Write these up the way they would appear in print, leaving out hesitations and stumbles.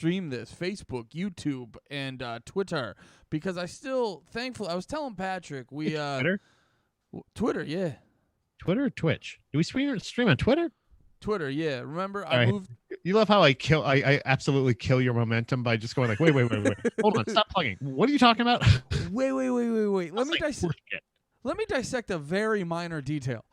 stream this, Facebook, YouTube, and Twitter, because I still, thankfully, I was telling Patrick, we Twitter? Twitter, yeah. Twitter or Twitch? Do we stream on Twitter? Twitter, yeah. Remember, I moved. You love how I absolutely kill your momentum by just going like, wait. Hold on, stop plugging. What are you talking about? Wait. Let me dissect a very minor detail.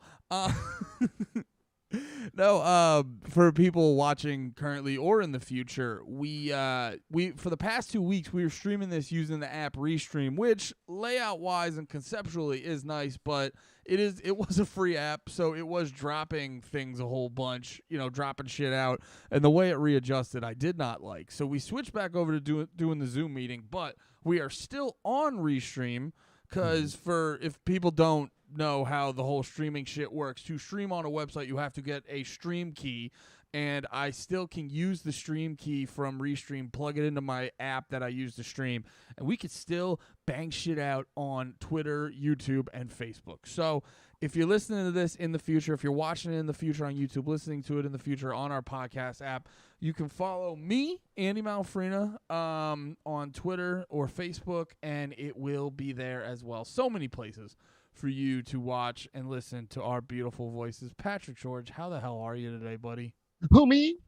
No, for people watching currently or in the future, we for the past 2 weeks we were streaming this using the app Restream, which layout wise and conceptually is nice, but it was a free app, so it was dropping things a whole bunch, dropping shit out, and the way it readjusted I did not like. So we switched back over to doing the Zoom meeting, but we are still on Restream, because if people don't know how the whole streaming shit works, to stream on a website you have to get a stream key, and I still can use the stream key from Restream, plug it into my app that I use to stream, and we could still bang shit out on Twitter, YouTube, and Facebook. So if you're listening to this in the future, if you're watching it in the future on YouTube, listening to it in the future on our podcast app, you can follow me, Andy Malfrina, on Twitter or Facebook, and it will be there as well. So many places for you to watch and listen to our beautiful voices. Patrick George, how the hell are you today, buddy? Who, me?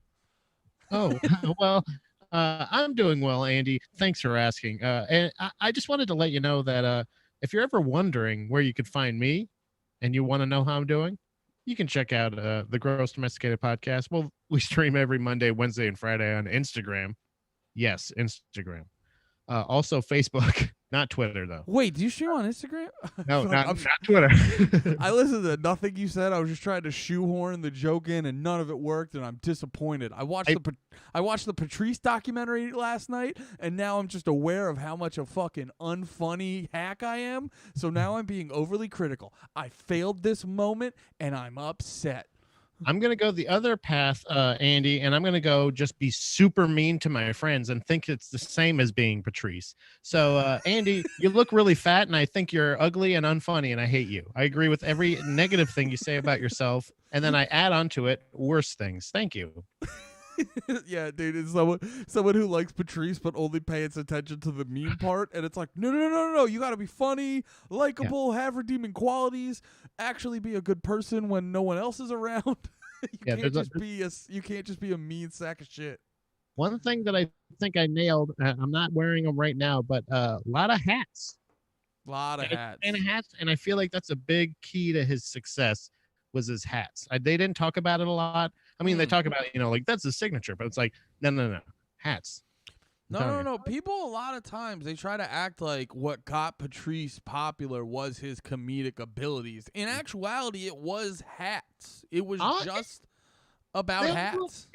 Oh, well, I'm doing well, Andy. Thanks for asking. And I just wanted to let you know that if you're ever wondering where you could find me and you want to know how I'm doing, you can check out the Gross Domesticated Podcast. Well, we stream every Monday, Wednesday, and Friday on Instagram. Yes, Instagram. Also Facebook, not Twitter, though. Wait, do you stream on Instagram? No, not Twitter. I listened to nothing you said. I was just trying to shoehorn the joke in, and none of it worked, and I'm disappointed. I watched the Patrice documentary last night, and now I'm just aware of how much a fucking unfunny hack I am, so now I'm being overly critical. I failed this moment, and I'm upset. I'm going to go the other path, Andy, and I'm going to go just be super mean to my friends and think it's the same as being Patrice. So, Andy, you look really fat, and I think you're ugly and unfunny, and I hate you. I agree with every negative thing you say about yourself, and then I add on to it worse things. Thank you. Yeah, dude, it's someone who likes Patrice but only pays attention to the mean part, and it's like, no, you gotta be funny, likable, have redeeming qualities, actually be a good person when no one else is around. You can't just be a mean sack of shit. One thing that I think I nailed, I'm not wearing them right now, but a lot of hats. And I feel like that's a big key to his success was his hats. They didn't talk about it a lot. I mean, they talk about it, like that's his signature, but it's like, no, hats. No. People, a lot of times, they try to act like what got Patrice popular was his comedic abilities. In actuality, it was hats. It was just about hats.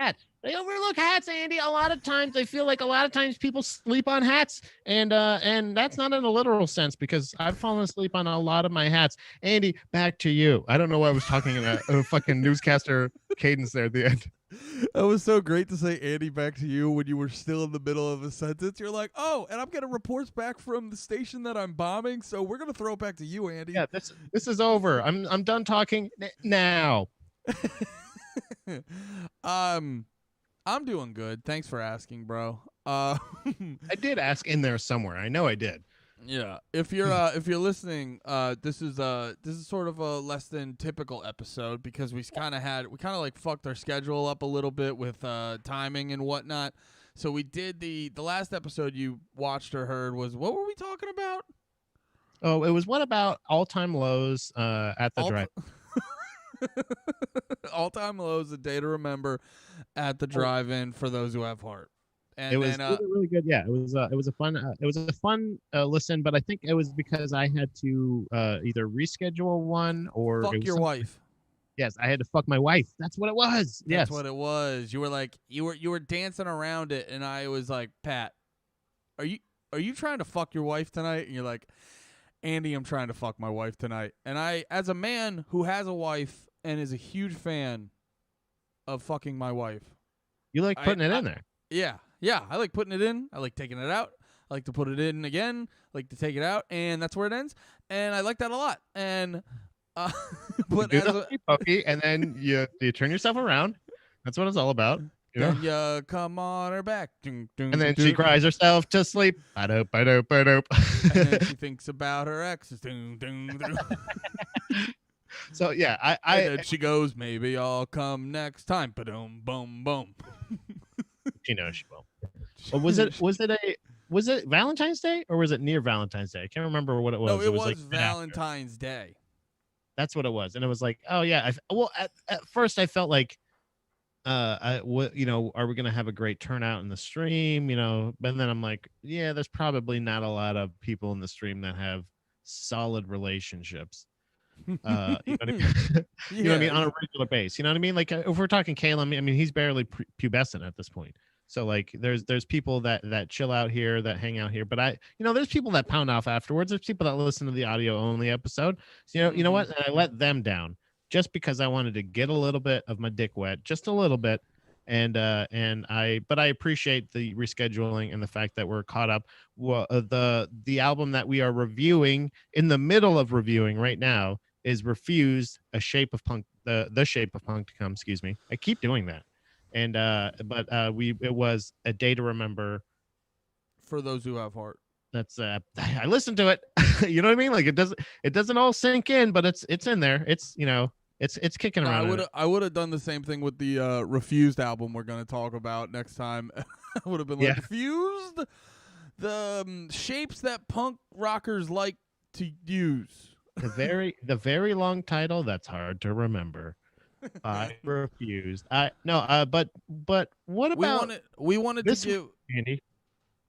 They overlook hats, Andy. A lot of times, I feel like a lot of times people sleep on hats, and that's not in a literal sense, because I've fallen asleep on a lot of my hats. Andy, back to you. I don't know why I was talking in a fucking newscaster cadence there at the end. That was so great to say, Andy, back to you, when you were still in the middle of a sentence. You're like, oh, and I'm getting reports back from the station that I'm bombing, so we're gonna throw it back to you, Andy. Yeah, this is over. I'm done talking now. I'm doing good. Thanks for asking, bro. I did ask in there somewhere. I know I did. Yeah. If you're listening, this is sort of a less than typical episode, because we kind of like fucked our schedule up a little bit with timing and whatnot. So we did the last episode you watched or heard was, what were we talking about? Oh, it was one about all-time lows at the drive. All-time lows, a day to remember at the drive-in for those who have heart. And it was really good. Yeah, it was a fun listen, but I think it was because I had to either reschedule one or fuck your wife. Yes, I had to fuck my wife. That's what it was. That's what it was. You were like, you were dancing around it, and I was like, Pat, are you trying to fuck your wife tonight? And you're like, Andy, I'm trying to fuck my wife tonight. And I, as a man who has a wife and is a huge fan of fucking my wife, you like putting it in there. Yeah, I like putting it in. I like taking it out. I like to put it in again. I like to take it out, and that's where it ends. And I like that a lot. And but you do and then you turn yourself around. That's what it's all about. know? Then you come on her back. Dun, dun, And then she dun. cries herself to sleep. Ba-dope, ba-dope, ba-dope. And then she thinks about her exes. Dun, dun, dun. So yeah, And then she goes, maybe I'll come next time. Ba-dum, boom, boom. she knows she will. Or was it Valentine's Day or was it near Valentine's Day? I can't remember what it was. No, it was like Valentine's Day. that's what it was, and it was like, oh yeah. Well, at first I felt like, you know, are we gonna have a great turnout in the stream? You know, but then I'm like, yeah, there's probably not a lot of people in the stream that have solid relationships. You know what I mean? You know what I mean, on a regular base. You know what I mean? Like if we're talking Caleb, I mean he's barely pubescent at this point. So like there's people that chill out here, that hang out here, but there's people that pound off afterwards. There's people that listen to the audio only episode. So, you know what? And I let them down just because I wanted to get a little bit of my dick wet, just a little bit. But I appreciate the rescheduling and the fact that we're caught up. Well, the album that we are reviewing in the middle of reviewing right now is Refused, A Shape of Punk, the Shape of Punk to Come, excuse me. I keep doing that. And it was A Day to Remember. For those who have heart. That's I listened to it. You know what I mean? Like it doesn't all sink in, but it's in there. It's, you know, it's kicking around. I would have done the same thing with the Refused album we're going to talk about next time. I would have been like, Refused, the shapes that punk rockers like to use. The very long title that's hard to remember. I refused. But what about we wanted to give Andy?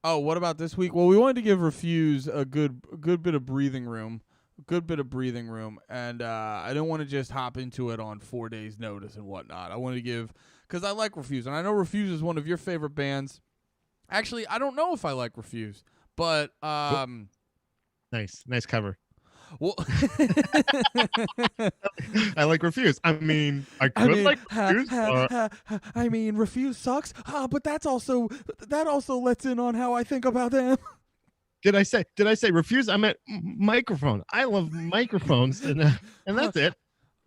Oh, what about this week? Well, we wanted to give Refuse a good bit of breathing room. And I didn't want to just hop into it on 4 days notice and whatnot. I wanted to give, because I like Refuse, and I know Refuse is one of your favorite bands. Actually, I don't know if I like Refuse, but nice cover. Well, I like Refuse. I mean, like Refuse. I mean, Refuse sucks. But that also lets in on how I think about them. Did I say Refuse? I meant microphone. I love microphones, and that's it.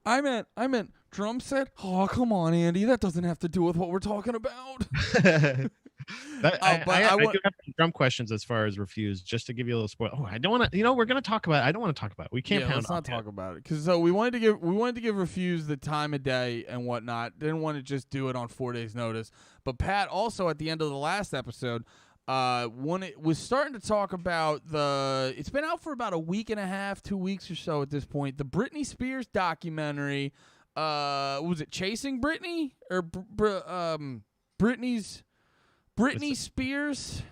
I meant drum set. Oh, come on, Andy. That doesn't have to do with what we're talking about. I do have some drum questions as far as Refuse, just to give you a little spoil. Oh, I don't want to. We're going to talk about it. I don't want to talk about it. We can't. Let's not talk about it, because we wanted to give Refuse the time of day and whatnot. Didn't want to just do it on 4 days notice. But Pat also at the end of the last episode, when it was starting to talk about it's been out for about a week and a half, 2 weeks or so at this point. The Britney Spears documentary. Was it Chasing Britney or Britney Spears?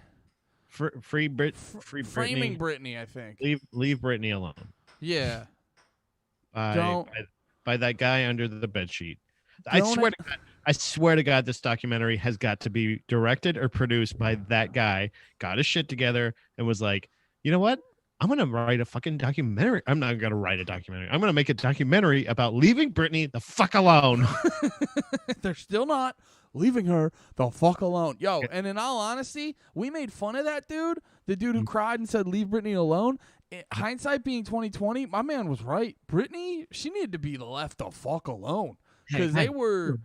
Free Britney. Framing Britney, I think. Leave Britney alone. Yeah. By that guy under the bedsheet. I swear to God, this documentary has got to be directed or produced by that guy. Got his shit together and was like, you know what? I'm going to write a fucking documentary. I'm not going to write a documentary. I'm going to make a documentary about leaving Britney the fuck alone. They're still not leaving her the fuck alone. Yo, and in all honesty, we made fun of that dude, the dude who cried and said, leave Britney alone. Hindsight being 2020, my man was right. Britney, she needed to be left the fuck alone. Because they were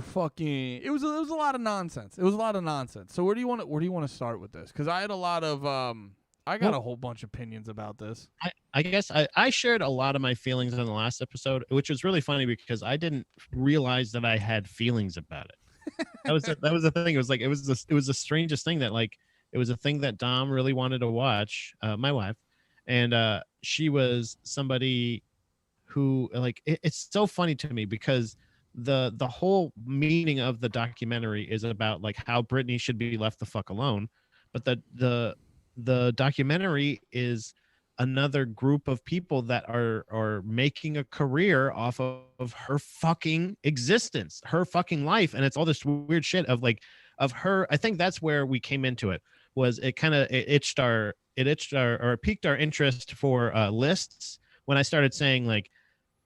fucking. It was a lot of nonsense. So where do you want to start with this? Because I had a lot of I got a whole bunch of opinions about this. I guess I shared a lot of my feelings in the last episode, which was really funny because I didn't realize that I had feelings about it. That was the thing. It was like it was the strangest thing that, like, it was a thing that Dom really wanted to watch, my wife, and she was somebody who, like, it's so funny to me because the whole meaning of the documentary is about like how Britney should be left the fuck alone, but the documentary is another group of people that are making a career off of her fucking existence, her fucking life, and it's all this weird shit of her. I think that's where we came into it. Was it kind of it piqued our interest for lists when I started saying, like,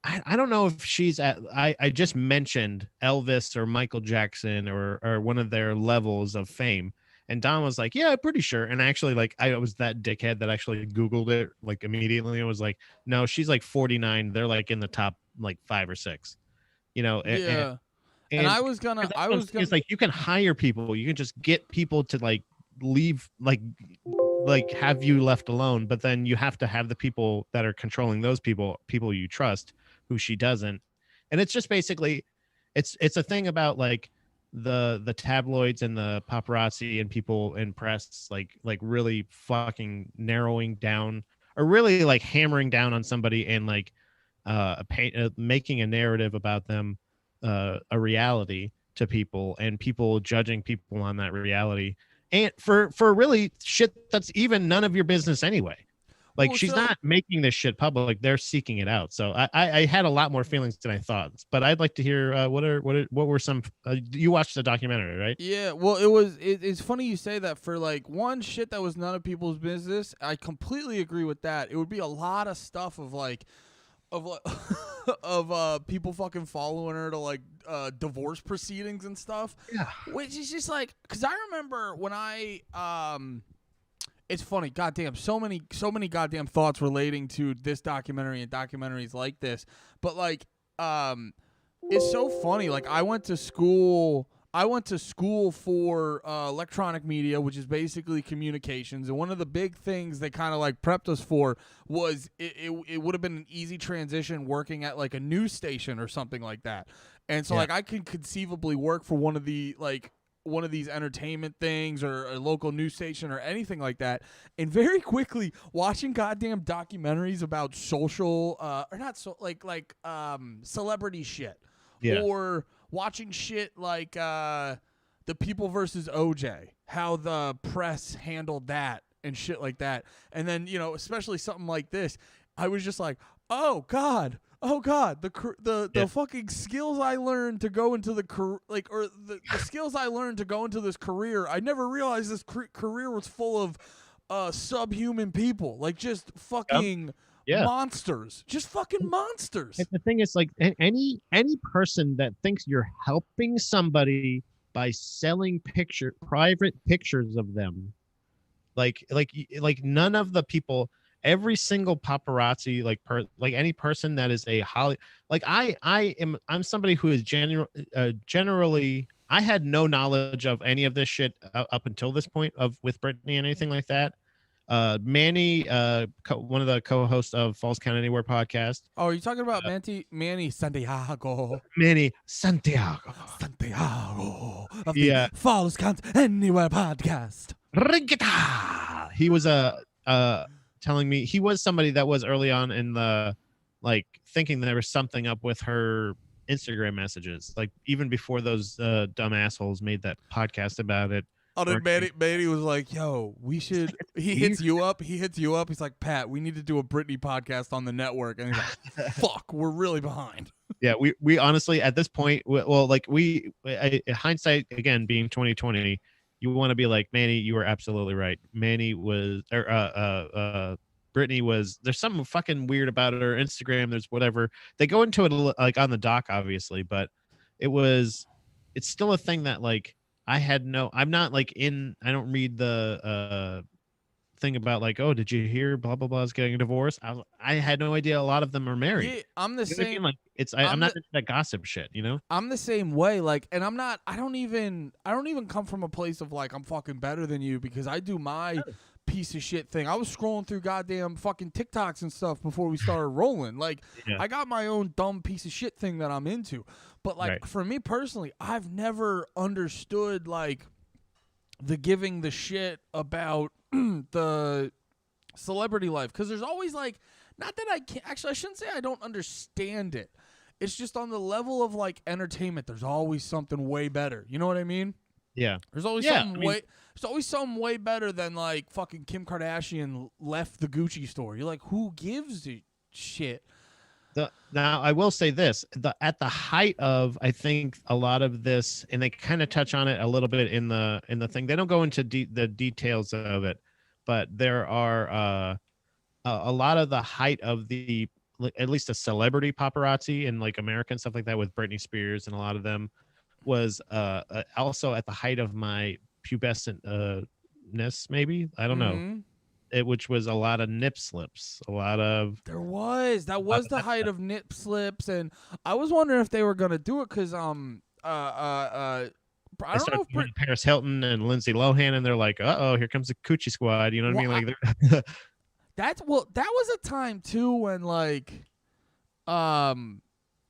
I don't know if she's at. I just mentioned Elvis or Michael Jackson or one of their levels of fame. And Don was like, yeah, I'm pretty sure. And actually, like, I was that dickhead that actually Googled it, like, immediately. It was like, no, she's like 49. They're like in the top, like, 5 or 6, you know? Yeah. And And that's what I'm saying, it's like you can hire people, you can just get people to like leave, like have you left alone, but then you have to have the people that are controlling those people you trust, who she doesn't. And it's just basically, it's a thing about like the tabloids and the paparazzi and people in press like really fucking narrowing down, or really like hammering down on somebody, and like making a narrative about them, a reality to people, and people judging people on that reality, and for really shit that's even none of your business anyway. Like, she's not making this shit public; they're seeking it out. So I had a lot more feelings than I thought. But I'd like to hear what were some. You watched the documentary, right? Yeah, well, it's funny you say that. For like one shit that was none of people's business, I completely agree with that. It would be a lot of stuff of like of people fucking following her to like divorce proceedings and stuff. Yeah. Which is just like, because I remember when I it's funny, goddamn, so many goddamn thoughts relating to this documentary and documentaries like this. But like it's so funny. Like, I went to school for electronic media, which is basically communications. And one of the big things they kind of like prepped us for was it would have been an easy transition working at like a news station or something like that. And so like I could conceivably work for one of these entertainment things, or a local news station, or anything like that. And very quickly, watching goddamn documentaries about social or not, so like celebrity shit. Yeah. Or watching shit like the People versus OJ, how the press handled that and shit like that. And then, you know, especially something like this, I was just like, oh God, the fucking skills I learned to go into the the skills I learned to go into this career. I never realized this career was full of subhuman people, like just fucking monsters, just fucking monsters. And the thing is, like, any person that thinks you're helping somebody by selling private pictures of them, like none of the people, every single paparazzi, like any person that is a like I'm somebody who is generally, I had no knowledge of any of this shit up until this point with Brittany and anything like that. Manny, one of the co-hosts of Falls Count Anywhere podcast. Oh, are you talking about Manny Santiago? Manny Santiago of the Falls Count Anywhere podcast. He was telling me he was somebody that was early on in the, like, thinking there was something up with her Instagram messages, like even before those dumb assholes made that podcast about it. Oh, then Manny was like, yo, we should, he hits you up. He's like, Pat, we need to do a Britney podcast on the network. And he's like, fuck, we're really behind. Yeah, we honestly, at this point, well, like hindsight, again, being 2020, you want to be like, Manny, you were absolutely right. Manny was, or Brittany was, there's something fucking weird about her Instagram. There's whatever. They go into it like on the doc, obviously, but it's still a thing that, like, I'm not like I don't read the thing about like, oh, did you hear blah blah blah is getting a divorce? I had no idea a lot of them are married. Yeah, I'm the same. I mean? Like, I'm not into that gossip shit, you know? I'm the same way. Like, and I don't even come from a place of like, I'm fucking better than you, because I do my piece of shit thing. I was scrolling through goddamn fucking TikToks and stuff before we started rolling. Like, I got my own dumb piece of shit thing that I'm into. But like, for me personally, I've never understood like the giving the shit about the celebrity life, because there's always like, not that I can't, actually I shouldn't say I don't understand it. It's just on the level of like entertainment, there's always something way better. You know what I mean? Yeah. There's always something way better than like fucking Kim Kardashian left the Gucci store. You're like, who gives a shit? Now I will say this: at the height of, I think, a lot of this, and they kind of touch on it a little bit in the thing. They don't go into the details of it, but there are a lot of the height of the, at least the celebrity paparazzi and like American stuff like that with Britney Spears, and a lot of them was also at the height of my pubescentness, maybe, I don't know. Which was a lot of nip slips, that was the height of nip slips. And I was wondering if they were gonna do it, because I They don't start know if doing Paris Hilton and Lindsay Lohan, and they're like, "Uh-oh, here comes the coochie squad." You know what I mean? Like, that was a time too when like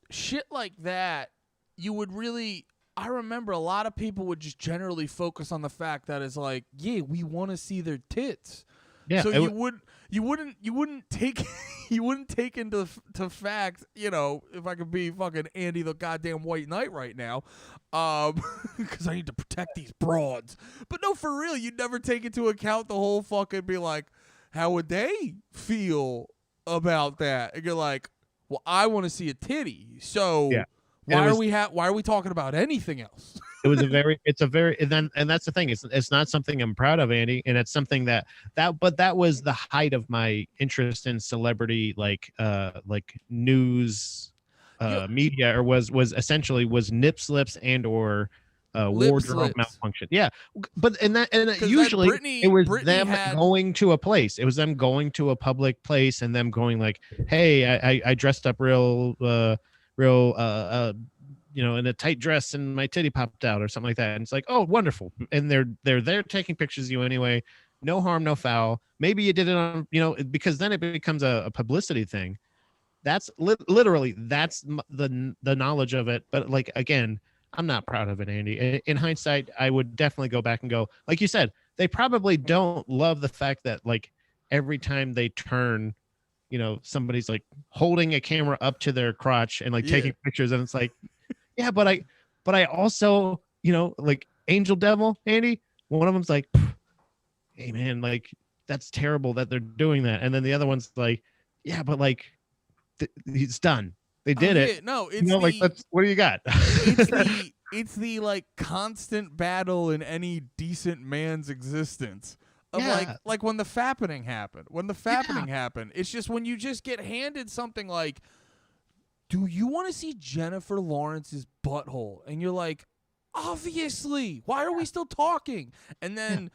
shit like that you would really. I remember a lot of people would just generally focus on the fact that it's like, yeah, we want to see their tits. yeah, So you wouldn't take you wouldn't take into to fact, if I could be fucking Andy the goddamn White Knight right now, because I need to protect these broads. But no, for real, you'd never take into account the whole fucking be like, how would they feel about that? And you're like, well, I want to see a titty, so. yeah. Why are we talking about anything else? And that's the thing. It's not something I'm proud of, Andy, and it's something but that was the height of my interest in celebrity, like news, media, or was essentially nip slips and or wardrobe malfunction. Yeah, but usually it was Britney them going to a place. It was them going to a public place and them going like, "Hey, I dressed up real." In a tight dress and my titty popped out or something like that. And it's like, oh, wonderful. And they're there taking pictures of you anyway. No harm, no foul. Maybe you did it on, because then it becomes a publicity thing. That's literally that's the knowledge of it. But like, again, I'm not proud of it, Andy. In hindsight, I would definitely go back and go, like you said, they probably don't love the fact that like every time they turn, somebody's like holding a camera up to their crotch and like taking pictures, and it's like, yeah, but I also, like Angel Devil, Andy, one of them's like, hey man, like that's terrible that they're doing that, and then the other one's like, yeah, but like it's done, they did it. No, it's like what do you got? it's the like constant battle in any decent man's existence. Of like when the fappening happened. It's just when you just get handed something like, do you want to see Jennifer Lawrence's butthole? And you're like, obviously. Why are we still talking? And then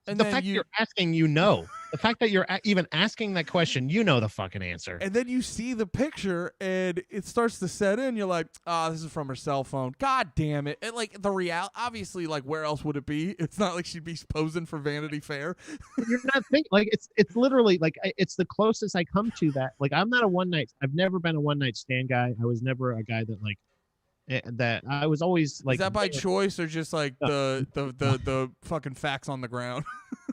the fact you're asking, the fact that you're even asking that question, the fucking answer. And then you see the picture and it starts to set in. You're like, this is from her cell phone. God damn it. And like the obviously, like where else would it be? It's not like she'd be posing for Vanity Fair. You're not thinking like it's literally like it's the closest I come to that. Like I've never been a one night stand guy. I was never a guy that like that I was always like. Is that by choice or just like the fucking facts on the ground?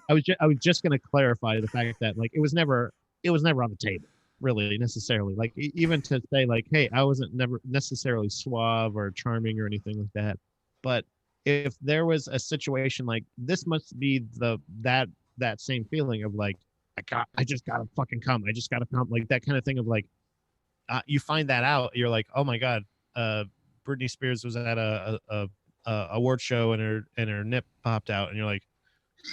I was just gonna clarify the fact that like it was never on the table really necessarily, like even to say like, hey, I wasn't never necessarily suave or charming or anything like that, but if there was a situation like this, must be that same feeling of like I just gotta fucking come, like that kind of thing of like you find that out, you're like, oh my god, Britney Spears was at a award show and her nip popped out, and you're like,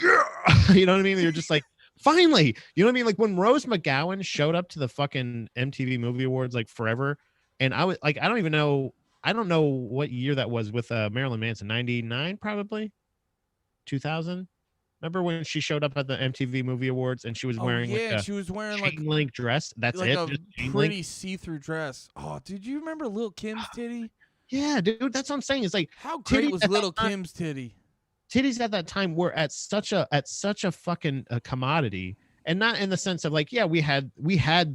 yeah, you know what I mean? You're just like, finally, you know what I mean? Like when Rose McGowan showed up to the fucking MTV Movie Awards like forever, and I was like, I don't know what year that was with Marilyn Manson, 99 probably, 2000. Remember when she showed up at the MTV Movie Awards and she was wearing she was wearing chain link dress. That's like it, a pretty see-through dress. Oh, did you remember Lil Kim's titty? Yeah, dude, that's what I'm saying. It's like, how great was Lil Kim's titty? Titties at that time were at such a fucking commodity, and not in the sense of like, yeah, we had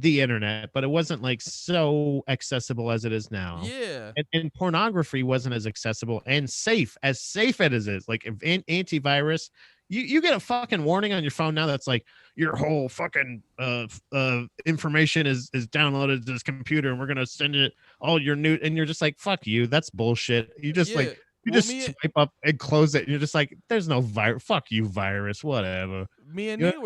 the internet, but it wasn't like so accessible as it is now. Yeah, and pornography wasn't as accessible and safe as it is. Like if antivirus, you get a fucking warning on your phone now that's like your whole fucking information is downloaded to this computer, and we're gonna send it all your new, and you're just like, fuck you, that's bullshit. You just like. You just swipe up and close it, and you're just like, "There's no virus. Fuck you, virus. Whatever." Me and Nate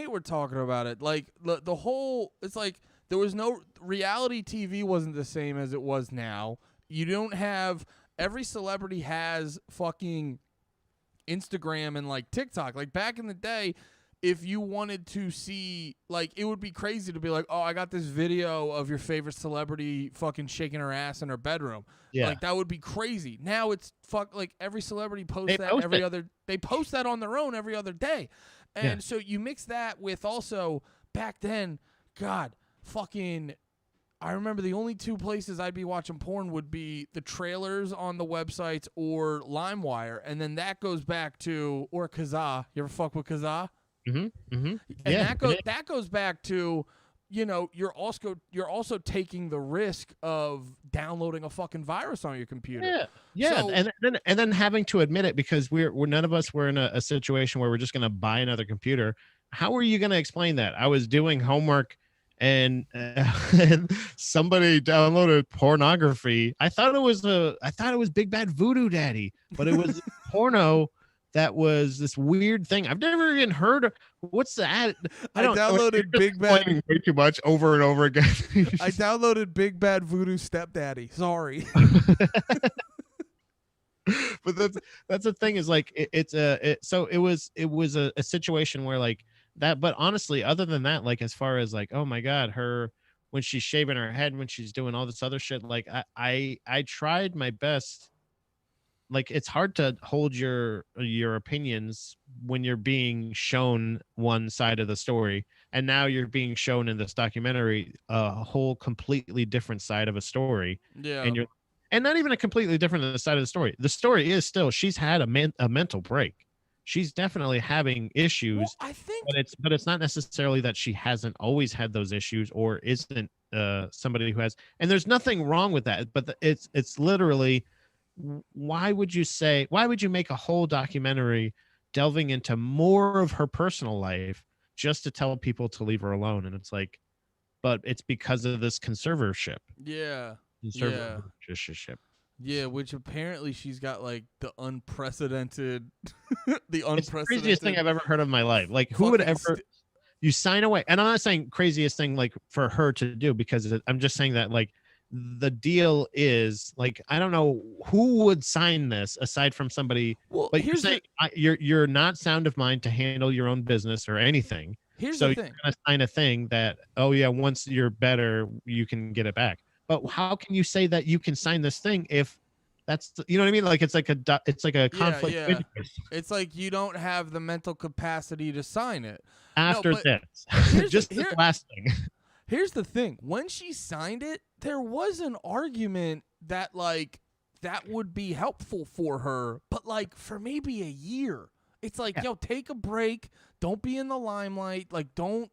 were talking about it. Like the whole, it's like there was no reality TV wasn't the same as it was now. You don't have every celebrity has fucking Instagram and like TikTok. Like back in the day, if you wanted to see, like, it would be crazy to be like, oh, I got this video of your favorite celebrity fucking shaking her ass in her bedroom. Yeah. Like, that would be crazy. Now it's like every celebrity posts they post that on their own every other day. And so you mix that with also back then, God, fucking I remember the only two places I'd be watching porn would be the trailers on the websites or LimeWire, and then that goes back to or Kazaa. You ever fuck with Kazaa? And Yeah. that goes back to, you're also taking the risk of downloading a fucking virus on your computer. Yeah, yeah, So, and then having to admit it because we're none of us were in a situation where we're just going to buy another computer. How are you going to explain that? I was doing homework and, and somebody downloaded pornography. I thought it was Big Bad Voodoo Daddy, but it was porno that was this weird thing. I've never even heard of. What's that? I downloaded Big Bad way too much over and over again. I downloaded Big Bad Voodoo Stepdaddy. Sorry. But that's the thing is like it was a situation where like that, but honestly other than that, like as far as like, oh my god, her when she's shaving her head, when she's doing all this other shit, like I tried my best. Like it's hard to hold your opinions when you're being shown one side of the story, and now you're being shown in this documentary a whole completely different side of a story. Yeah. And not even a completely different side of the story. The story is still she's had a mental break. She's definitely having issues. Well, I think, but it's not necessarily that she hasn't always had those issues or isn't somebody who has. And there's nothing wrong with that. But it's literally, why would you make a whole documentary delving into more of her personal life just to tell people to leave her alone? And it's like, but it's because of this conservatorship. Yeah. Conservatorship. Yeah, which apparently she's got like the unprecedented, It's the craziest thing I've ever heard of in my life. Like, who would ever? You sign away, and I'm not saying craziest thing like for her to do, because I'm just saying that like the deal is like, I don't know who would sign this aside from somebody. Well, but you're saying you're not sound of mind to handle your own business or anything. Here's so the thing. You're gonna sign a thing that, oh yeah, once you're better, you can get it back. But how can you say that you can sign this thing if that's, you know what I mean? Like it's like a conflict. Yeah. It's like you don't have the mental capacity to sign it. After this, just the last thing. Here's the thing. When she signed it, there was an argument that like that would be helpful for her, but like for maybe a year. It's like, yo, take a break. Don't be in the limelight. Like, don't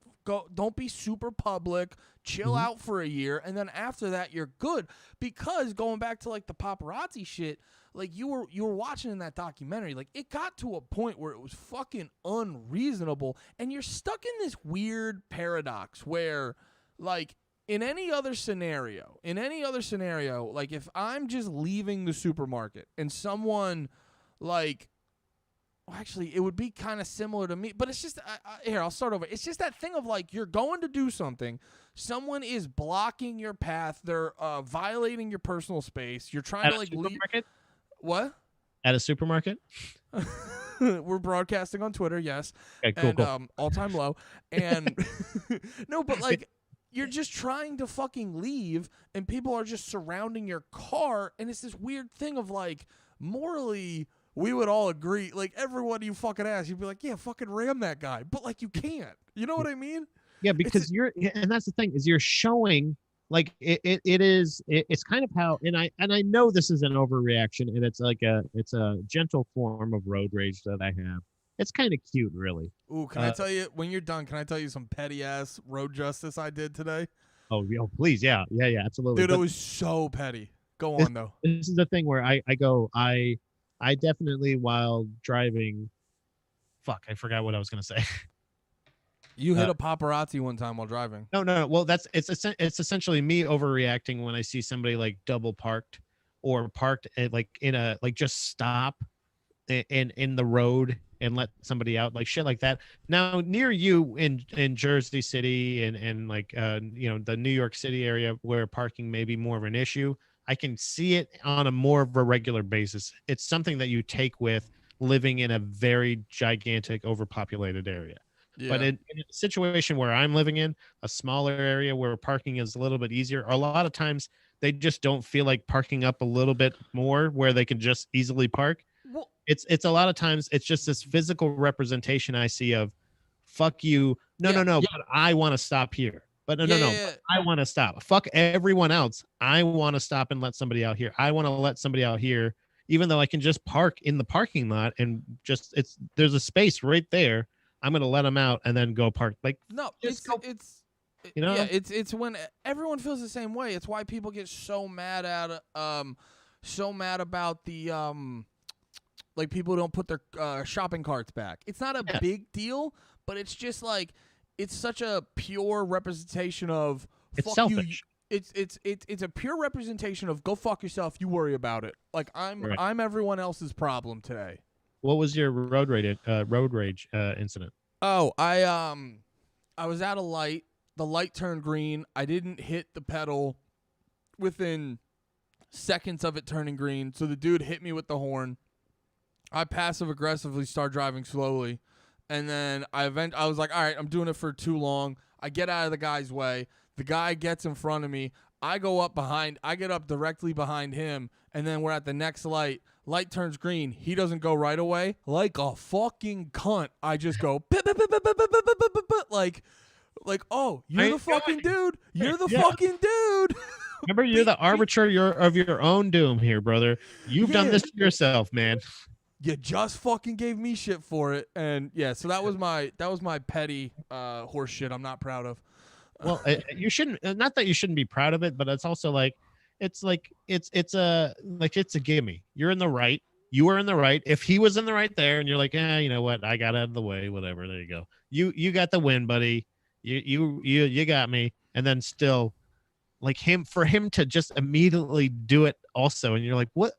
be super public. Chill out for a year, and then after that, you're good. Because going back to like the paparazzi shit, like you were watching in that documentary, like it got to a point where it was fucking unreasonable, and you're stuck in this weird paradox where, like, in any other scenario, like if I'm just leaving the supermarket and someone like. Well, actually, it would be kind of similar to me, but it's just here. I'll start over. It's just that thing of like you're going to do something, someone is blocking your path, they're violating your personal space. You're trying to like leave. What? At a supermarket? We're broadcasting on Twitter, yes. Okay, cool, and cool. All-time low. And no, but like you're just trying to fucking leave, and people are just surrounding your car, and it's this weird thing of like morally. We would all agree, like everyone you fucking ask, you'd be like, yeah, fucking ram that guy. But like you can't. You know what I mean? Yeah, because and that's the thing, is you're showing like it's kind of how, and I know this is an overreaction, and it's like it's a gentle form of road rage that I have. It's kind of cute, really. Ooh, can I tell you, when you're done, can I tell you some petty ass road justice I did today? Oh, please, yeah, absolutely. Dude, it was so petty. Go on though. This is the thing where I definitely, while driving, I forgot what I was gonna say. You hit a paparazzi one time while driving. No. Well, it's essentially me overreacting when I see somebody like double parked or parked like in a like just stop in the road and let somebody out, like shit like that. Now near you in Jersey City and like the New York City area where parking may be more of an issue, I can see it on a more of a regular basis. It's something that you take with living in a very gigantic, overpopulated area. Yeah. But in a situation where I'm living in, a smaller area where parking is a little bit easier, a lot of times they just don't feel like parking up a little bit more where they can just easily park. Well, it's a lot of times it's just this physical representation I see of, fuck you. No, but I want to stop here. But no, Yeah, no, no. yeah, yeah. I want to stop. Fuck everyone else. I want to stop and let somebody out here. I want to let somebody out here, even though I can just park in the parking lot and just there's a space right there. I'm gonna let them out and then go park. Like, No, just go. You yeah, know? it's when everyone feels the same way. It's why people get so mad at so mad about the like people who don't put their shopping carts back. It's not a Yeah, big deal, but it's just like it's such a pure representation of it's fuck you. selfish. It's a pure representation of go fuck yourself. You worry about it. Like Right. I'm everyone else's problem today. What was your road rage incident? Oh, I was at a light. The light turned green. I didn't hit the pedal within seconds of it turning green. So the dude hit me with the horn. I passive aggressively start driving slowly. And then I was like, all right, I'm doing it for too long. I get out of the guy's way. The guy gets in front of me. I get up directly behind him. And then we're at the next light. Light turns green. He doesn't go right away. Like a fucking cunt. I just go, like, oh, you're the fucking dude. You're the fucking dude. Remember, you're the arbiter of your own doom here, brother. You've done this to yourself, man. You just fucking gave me shit for it, and yeah, so that was my petty horse shit. I'm not proud of. Well, you shouldn't. Not that you shouldn't be proud of it, but it's also like it's a gimme. You're in the right. You were in the right. If he was in the right there, and you're like, you know what? I got out of the way. Whatever. There you go. You got the win, buddy. You got me. And then still, like for him to just immediately do it also, and you're like, what?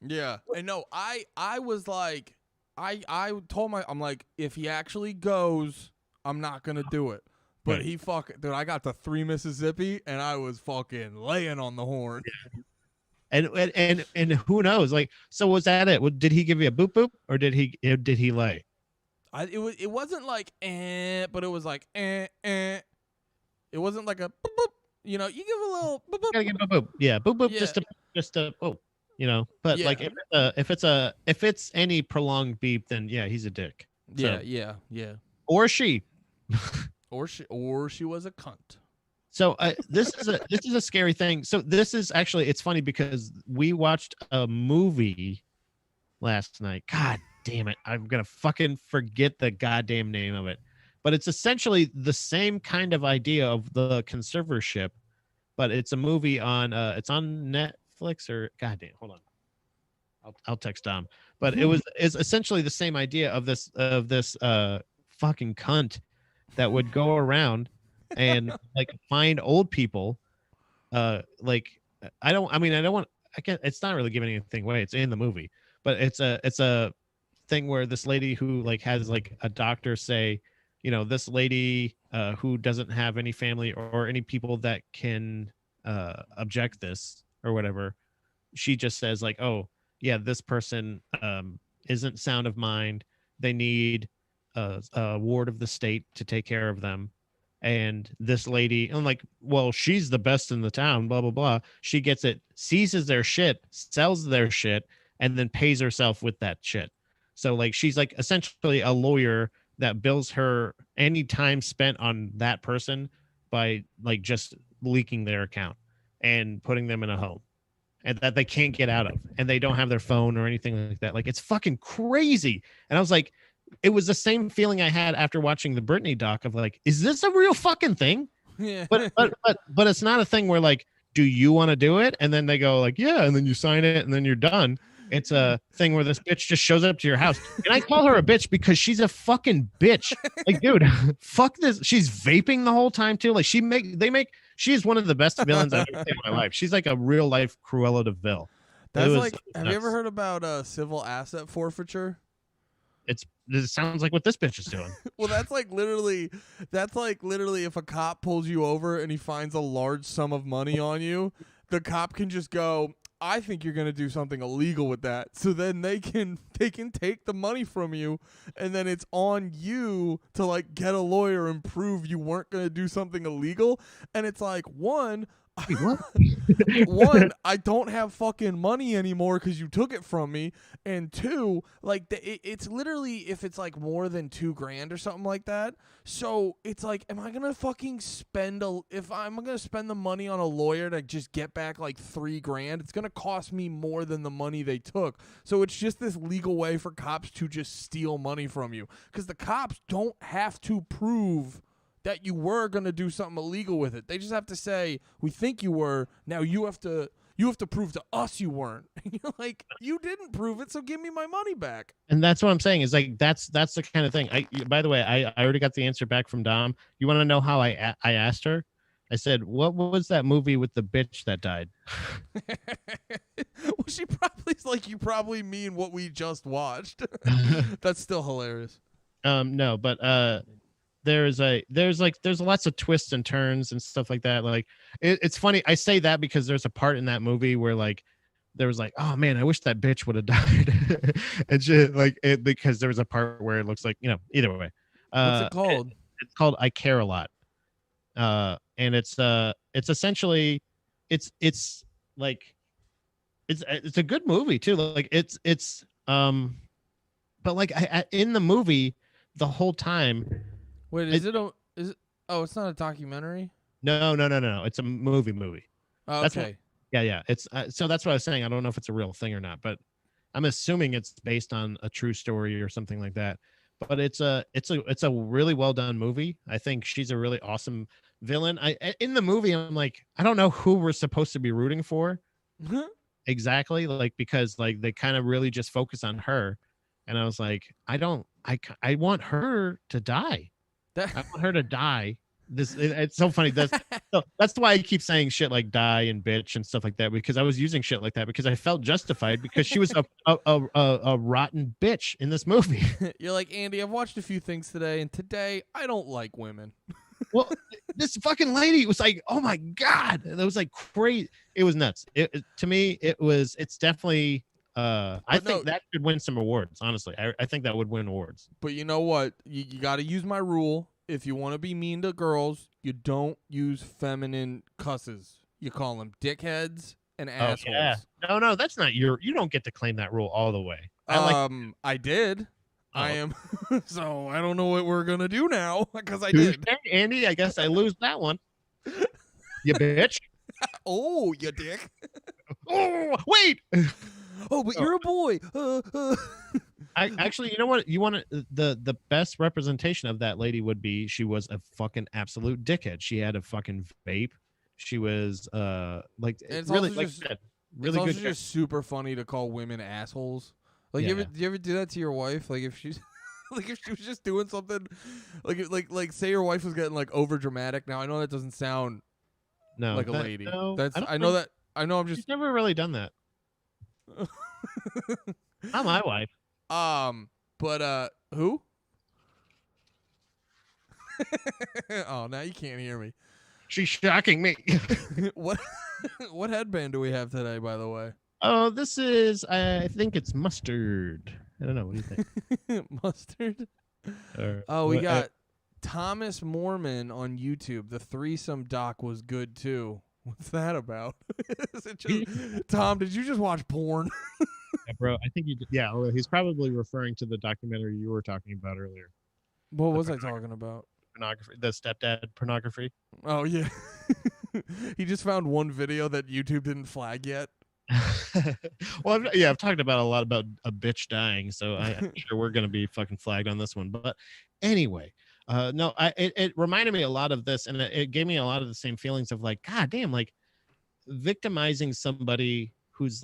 Yeah, and no, I was like, I told I'm like, if he actually goes, I'm not gonna do it. But Right. he dude, I got to 3 Mississippi, and I was fucking laying on the horn. And who knows? Like, so was that it? Did he give you a boop boop, or did he lay? It wasn't like but it was like It wasn't like a boop, boop. You know, you give a little boop, boop. Gotta give a boop. Yeah, boop boop. Yeah. Just a oh, you know. But Yeah. like if it's any prolonged beep, then yeah, he's a dick. Yeah, So, yeah. or she. Or she was a cunt. So this is a scary thing. So this is actually, it's funny because we watched a movie last night. God damn it, I'm gonna fucking forget the goddamn name of it. But it's essentially the same kind of idea of the conservatorship, but it's a movie on it's on Netflix or goddamn. Hold on, I'll text Dom. But it's essentially the same idea of this fucking cunt that would go around and like find old people like I don't want I can't, it's not really giving anything away, it's in the movie, but it's a thing where this lady who like has like a doctor say, you know, this lady who doesn't have any family or any people that can object this or whatever, she just says like, oh yeah, this person isn't sound of mind, they need a ward of the state to take care of them. And this lady, I'm like, well, she's the best in the town, blah, blah, blah. She gets it, seizes their shit, sells their shit, and then pays herself with that shit. So like, she's like essentially a lawyer that bills her any time spent on that person by like just leaking their account and putting them in a home and that they can't get out of, and they don't have their phone or anything like that. Like, it's fucking crazy. And I was like, it was the same feeling I had after watching the Britney doc of like, is this a real fucking thing? Yeah. But it's not a thing where like, do you want to do it? And then they go like, yeah, and then you sign it and then you're done. It's a thing where this bitch just shows up to your house. And I call her a bitch because she's a fucking bitch. Like, dude, fuck this. She's vaping the whole time too. Like, she is one of the best villains I've ever seen in my life. She's like a real life Cruella de Vil. That's like, have you ever heard about civil asset forfeiture? It sounds like what this bitch is doing. Well, that's like literally if a cop pulls you over and he finds a large sum of money on you, the cop can just go, I think you're going to do something illegal with that. So then they can take the money from you, and then it's on you to like get a lawyer and prove you weren't going to do something illegal. And it's like, one, Wait, what? One, I don't have fucking money anymore because you took it from me, and two, like it's literally if it's like more than $2,000 or something like that. So it's like, am I gonna fucking if I'm gonna spend the money on a lawyer to just get back like $3,000? It's gonna cost me more than the money they took. So it's just this legal way for cops to just steal money from you because the cops don't have to prove that you were going to do something illegal with it. They just have to say, we think you were. Now you have to prove to us you weren't. And you're like, you didn't prove it, so give me my money back. And that's what I'm saying is like that's the kind of thing. By the way, I already got the answer back from Dom. You want to know how I asked her? I said, "What was that movie with the bitch that died?" Well, she probably's like, you probably mean what we just watched. That's still hilarious. No, but there's lots of twists and turns and stuff like that. Like it's funny. I say that because there's a part in that movie where like there was like, oh man, I wish that bitch would have died. And shit, like it, because there was a part where it looks like, you know, either way. What's it called? It's called I Care a Lot. And it's essentially it's like it's a good movie too. Like but like in the movie the whole time. Wait, is it? Oh, it's not a documentary. No. It's a movie. Oh, That's okay. Yeah. It's so that's what I was saying. I don't know if it's a real thing or not, but I'm assuming it's based on a true story or something like that. But it's a really well done movie. I think she's a really awesome villain. In the movie, I'm like, I don't know who we're supposed to be rooting for exactly, like because like they kind of really just focus on her, and I was like, I want her to die. I want her to die. It's so funny. That's why I keep saying shit like die and bitch and stuff like that, because I was using shit like that because I felt justified because she was a rotten bitch in this movie. You're like, Andy, I've watched a few things today, and today I don't like women. Well, this fucking lady was like, oh my God. It was like crazy. It was nuts. To me, it's definitely I think that should win some awards. Honestly, I think that would win awards. But you know what? You got to use my rule. If you want to be mean to girls, you don't use feminine cusses. You call them dickheads and assholes. Yeah. No, that's not you don't get to claim that rule all the way. I did. Oh. I am. So I don't know what we're gonna do now because I did. Andy, I guess I lose that one. You bitch. Oh, you dick. Oh, wait. Oh, but you're a boy. I actually, you know what? You want the best representation of that lady would be she was a fucking absolute dickhead. She had a fucking vape. She was like it's really like just, really it's good. Also just super funny to call women assholes. Like, do you ever do that to your wife? Like if she's like if she was just doing something, like say your wife was getting like over dramatic. Now I know that doesn't sound like a lady. No, I know I'm just she's never really done that. Not my wife. But who? Oh, now you can't hear me. She's shocking me. What headband do we have today, by the way? Oh, this is I think it's mustard. I don't know. What do you think? Mustard? We got Thomas Mormon on YouTube. The threesome doc was good too. What's that about? Is it just, Tom, did you just watch porn? Yeah, bro, I think yeah, well, he's probably referring to the documentary you were talking about earlier. What was I talking about? Pornography, the stepdad pornography. Oh yeah. He just found one video that YouTube didn't flag yet. Well, I've talked about a lot about a bitch dying, so I'm sure we're gonna be fucking flagged on this one. But anyway, no, it reminded me a lot of this, and it gave me a lot of the same feelings of like, God damn, like victimizing somebody who's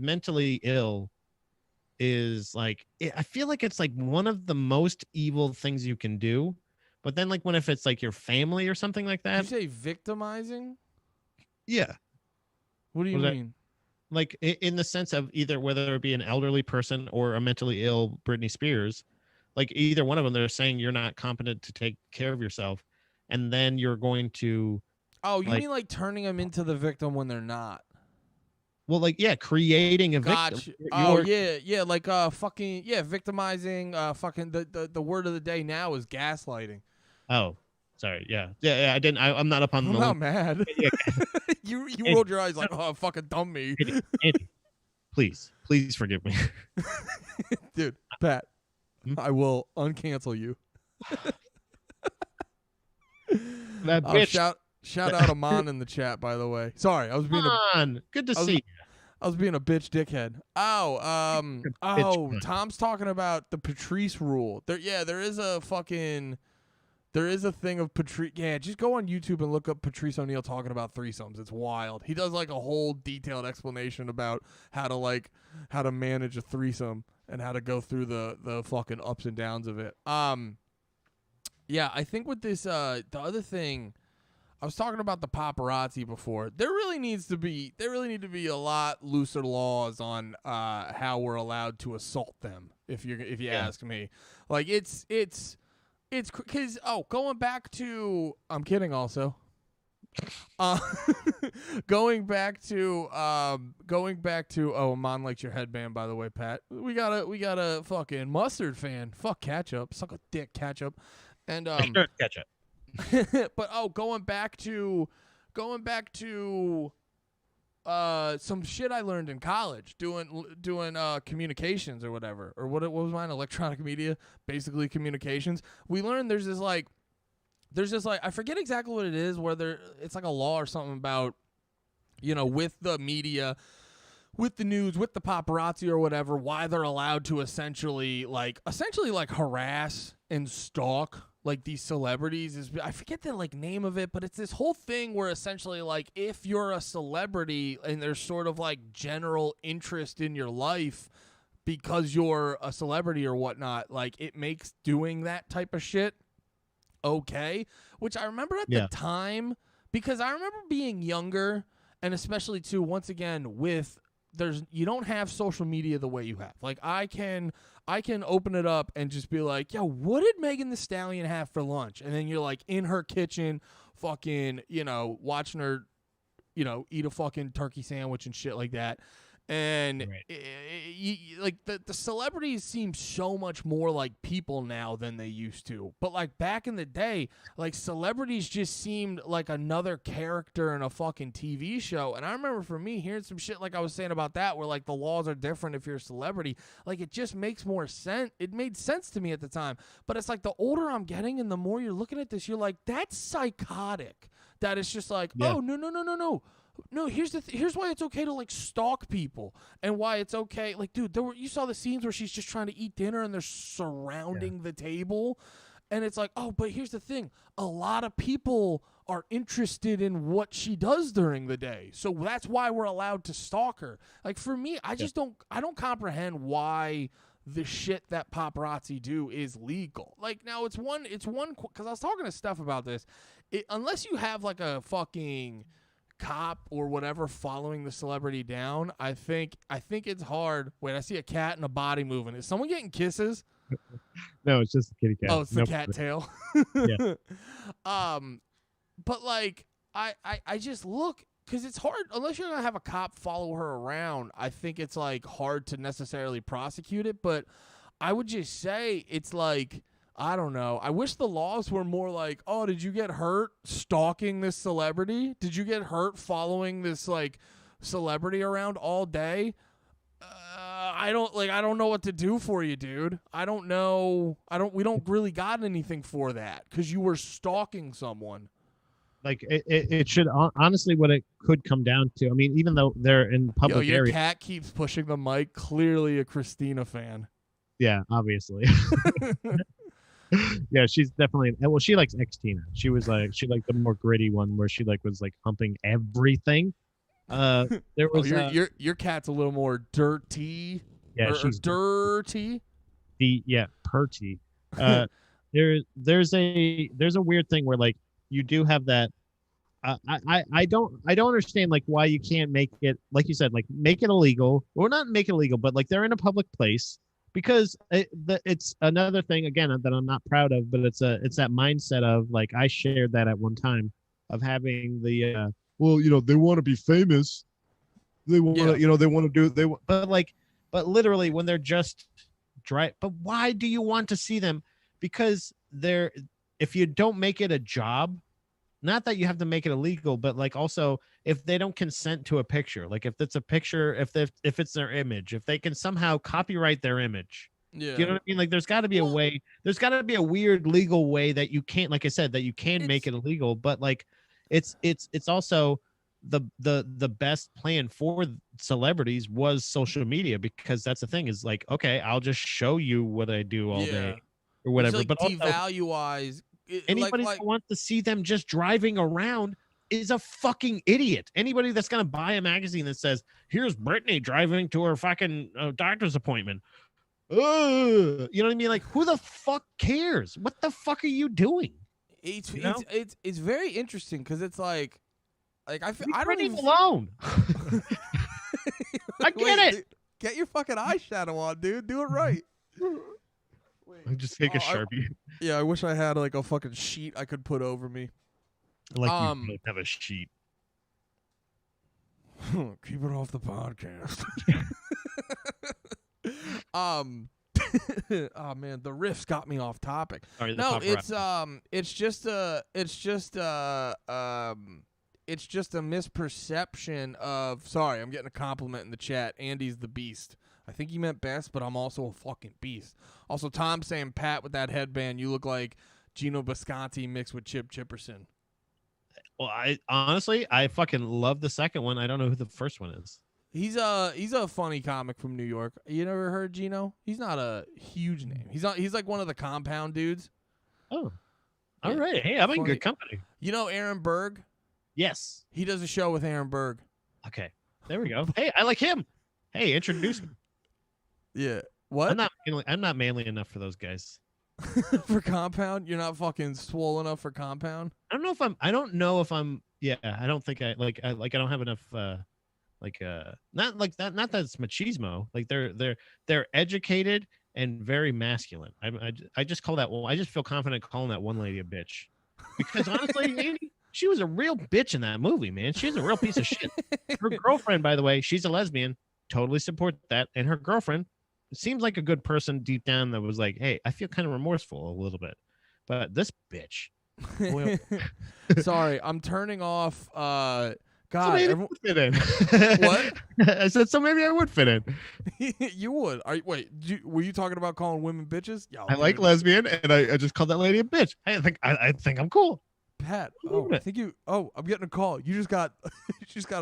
mentally ill is like, I feel like it's like one of the most evil things you can do. But then like if it's like your family or something like that. Did you say victimizing? Yeah. What do you mean? Like in the sense of either whether it be an elderly person or a mentally ill Britney Spears, like either one of them, they're saying you're not competent to take care of yourself. And then you're going to. Oh, you mean like turning them into the victim when they're not? Well, like, yeah, creating a victim. Yeah, like victimizing. Fucking the word of the day now is gaslighting. Oh, Sorry. Yeah. I didn't. I'm not up on I'm the. not mad. Yeah, you Andy, rolled your eyes like, oh, fucking dumb me. Andy, please forgive me. Dude, Pat, Hmm? I will uncancel you. That bitch. Shout out Amon in the chat, by the way. Sorry, I was being Come on. Good to see. I was being a bitch dickhead. Bitch. Tom's talking about the Patrice rule. There is a thing of Patrice. Yeah, just go on YouTube and look up Patrice O'Neal talking about threesomes. It's wild. He does like a whole detailed explanation about how to manage a threesome and how to go through the fucking ups and downs of it. Yeah, I think with this the other thing, I was talking about the paparazzi before. There really need to be a lot looser laws on how we're allowed to assault them. If you ask me, like it's because going back to, I'm kidding also. Going back to Amon likes your headband, by the way, Pat. We got a fucking mustard fan. Fuck ketchup, suck a dick ketchup, and Ketchup. but going back to some shit I learned in college doing communications or whatever, or what was mine, electronic media, basically communications. We learned there's this like I forget exactly what it is, whether it's like a law or something about, with the media, with the news, with the paparazzi or whatever, why they're allowed to essentially harass and stalk like these celebrities. Is, I forget the like name of it, but it's this whole thing where essentially like if you're a celebrity and there's sort of like general interest in your life because you're a celebrity or whatnot, like it makes doing that type of shit okay. Which I remember at the time, because I remember being younger, and especially too, once again, you don't have social media the way you have. Like I can open it up and just be like, yo, what did Megan Thee Stallion have for lunch? And then you're like in her kitchen, fucking, watching her, eat a fucking turkey sandwich and shit like that. And like the celebrities seem so much more like people now than they used to. But like back in the day, like celebrities just seemed like another character in a fucking TV show. And I remember for me hearing some shit like I was saying about that, where like the laws are different if you're a celebrity. Like it just makes more sense. It made sense to me at the time. But it's like the older I'm getting and the more you're looking at this, you're like, that's psychotic. That it's just like, oh, no. No, here's why it's okay to like stalk people, and why it's okay. Like, dude, you saw the scenes where she's just trying to eat dinner and they're surrounding the table, and it's like, oh, but here's the thing: a lot of people are interested in what she does during the day, so that's why we're allowed to stalk her. Like for me, I just don't comprehend why the shit that paparazzi do is legal. Like now, it's one because I was talking to Steph about this. Unless you have like a fucking cop or whatever following the celebrity down, I think it's hard. Wait, I see a cat and a body moving. Is someone getting kisses? No, it's just a kitty cat. Oh, it's the cat tail. Yeah. But like I just look, because it's hard unless you're gonna have a cop follow her around. I think it's like hard to necessarily prosecute it, but I would just say it's like, I don't know. I wish the laws were more like, oh, did you get hurt stalking this celebrity? Did you get hurt following this like celebrity around all day? I don't know what to do for you, dude. I don't know. We don't really got anything for that because you were stalking someone. Like it should honestly, what it could come down to. I mean, even though they're in public your area. Cat keeps pushing the mic. Clearly a Christina fan. Yeah, obviously. Yeah, she's definitely. Well, she likes X-Tina. She liked the more gritty one where she like was like humping everything. There was your cat's a little more dirty. Yeah, she's dirty. Perty. There's a weird thing where like you do have that. I don't understand like why you can't make it, like you said, like make it illegal, or not make it illegal, but like they're in a public place. Because it's another thing again that I'm not proud of, but it's that mindset of like, I shared that at one time of having the they want to be famous, they want to they want to do but literally when they're just dry. But why do you want to see them? Because if you don't make it a job, not that you have to make it illegal, but like also if they don't consent to a picture, like if it's a picture, if it's their image, if they can somehow copyright their image. Yeah. Do you know what I mean? Like there's got to be a way. There's got to be a weird legal way that you can't, like I said, that you can make it illegal, but like it's also the best plan for celebrities was social media, because that's the thing is like, okay, I'll just show you what I do all day or whatever. Like but also, devalue-wise, anybody that wants to see them just driving around is a fucking idiot. Anybody that's gonna buy a magazine that says, "Here's Britney driving to her fucking doctor's appointment," you know what I mean? Like, who the fuck cares? What the fuck are you doing? It's very interesting because it's like I don't even alone. I get it. Dude, get your fucking eyeshadow on, dude. Do it right. Wait, just take a Sharpie. I wish I had like a fucking sheet I could put over me. Like you don't have a sheet. Keep it off the podcast. Oh man, the riffs got me off topic. Right, no, it's just a misperception of. Sorry, I'm getting a compliment in the chat. Andy's the beast. I think he meant best, but I'm also a fucking beast. Also, Tom saying, Pat, with that headband, you look like Gino Bisconti mixed with Chip Chipperson. Well, I honestly fucking love the second one. I don't know who the first one is. He's a funny comic from New York. You never heard Gino? He's not a huge name. He's like one of the Compound dudes. Oh. All right. Hey, I'm in good company. You know Aaron Berg? Yes. He does a show with Aaron Berg. Okay. There we go. Hey, I like him. Hey, introduce me. Yeah. What? I'm not manly enough for those guys. For Compound? You're not fucking swole enough for Compound? I don't know if I'm yeah, I don't think I don't have enough not like that, not that it's machismo. Like they're educated and very masculine. I just call that I just feel confident calling that one lady a bitch. Because honestly, Andy, she was a real bitch in that movie, man. She's a real piece of shit. Her girlfriend, by the way, she's a lesbian. Totally support that. And her girlfriend seems like a good person deep down that was like, hey, I feel kind of remorseful a little bit. But this bitch. Well, sorry, I'm turning off. God, so maybe I would fit in. What? I said so. Maybe I would fit in. You would. Were you talking about calling women bitches? Yo, I like lesbian, and I just called that lady a bitch. I think I'm cool. Pat. Oh, I think you. Oh, I'm getting a call. You just got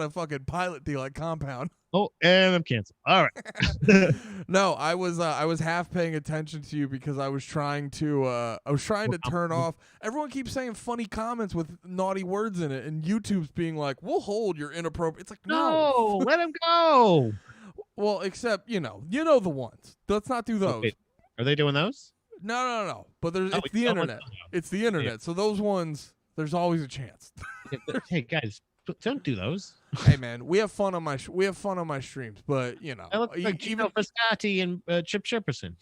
a fucking pilot deal at Compound. Oh, and I'm canceled. All right. No, I was half paying attention to you because I was trying to turn off. Everyone keeps saying funny comments with naughty words in it, and YouTube's being like, "We'll hold your inappropriate." It's like, no, let him go. Well, except you know the ones. Let's not do those. Wait, are they doing those? No. But it's the internet. It's the internet. Yeah. So those ones, there's always a chance. Hey guys, don't do those. Hey man, we have fun on my streams, but you know, I look like Gino Biscotti and Chip Chipperson.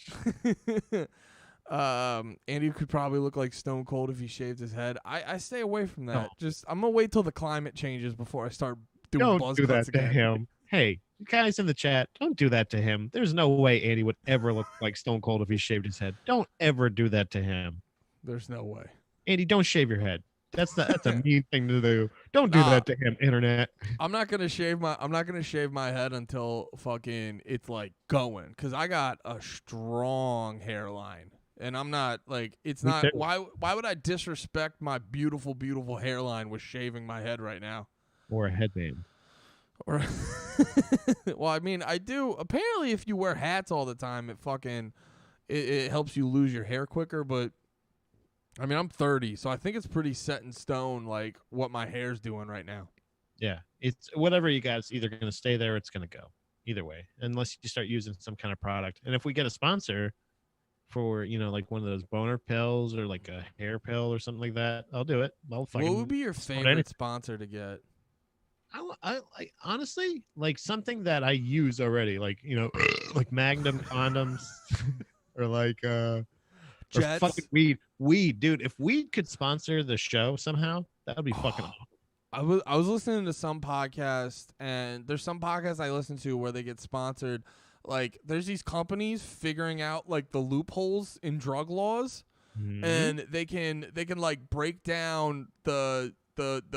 Andy could probably look like Stone Cold if he shaved his head. I stay away from that. No. I'm gonna wait till the climate changes before I start doing buzz cuts again. To him. Hey, guys in the chat, don't do that to him. There's no way Andy would ever look like Stone Cold if he shaved his head. Don't ever do that to him. There's no way. Andy, don't shave your head. That's a mean thing to do. Don't do that to him, internet. I'm not gonna shave my head until fucking it's like going, because I got a strong hairline, and I'm not like it's not. Why would I disrespect my beautiful hairline with shaving my head right now? Or a headband. Or well, I mean, I do. Apparently, if you wear hats all the time, it helps you lose your hair quicker, but. I mean, I'm 30, so I think it's pretty set in stone, like, what my hair's doing right now. Yeah. It's whatever you got, it's either going to stay there or it's going to go. Either way, unless you start using some kind of product. And if we get a sponsor for, like one of those boner pills or like a hair pill or something like that, I'll do it. What would be your favorite sponsor to get? I honestly, like something that I use already, like, like Magnum condoms or like, Jets. Or fucking weed, dude. If weed could sponsor the show somehow, that would be fucking awesome. I was listening to some podcast, and there's some podcasts I listen to where they get sponsored. Like, there's these companies figuring out like the loopholes in drug laws. Mhm. and they can like break down the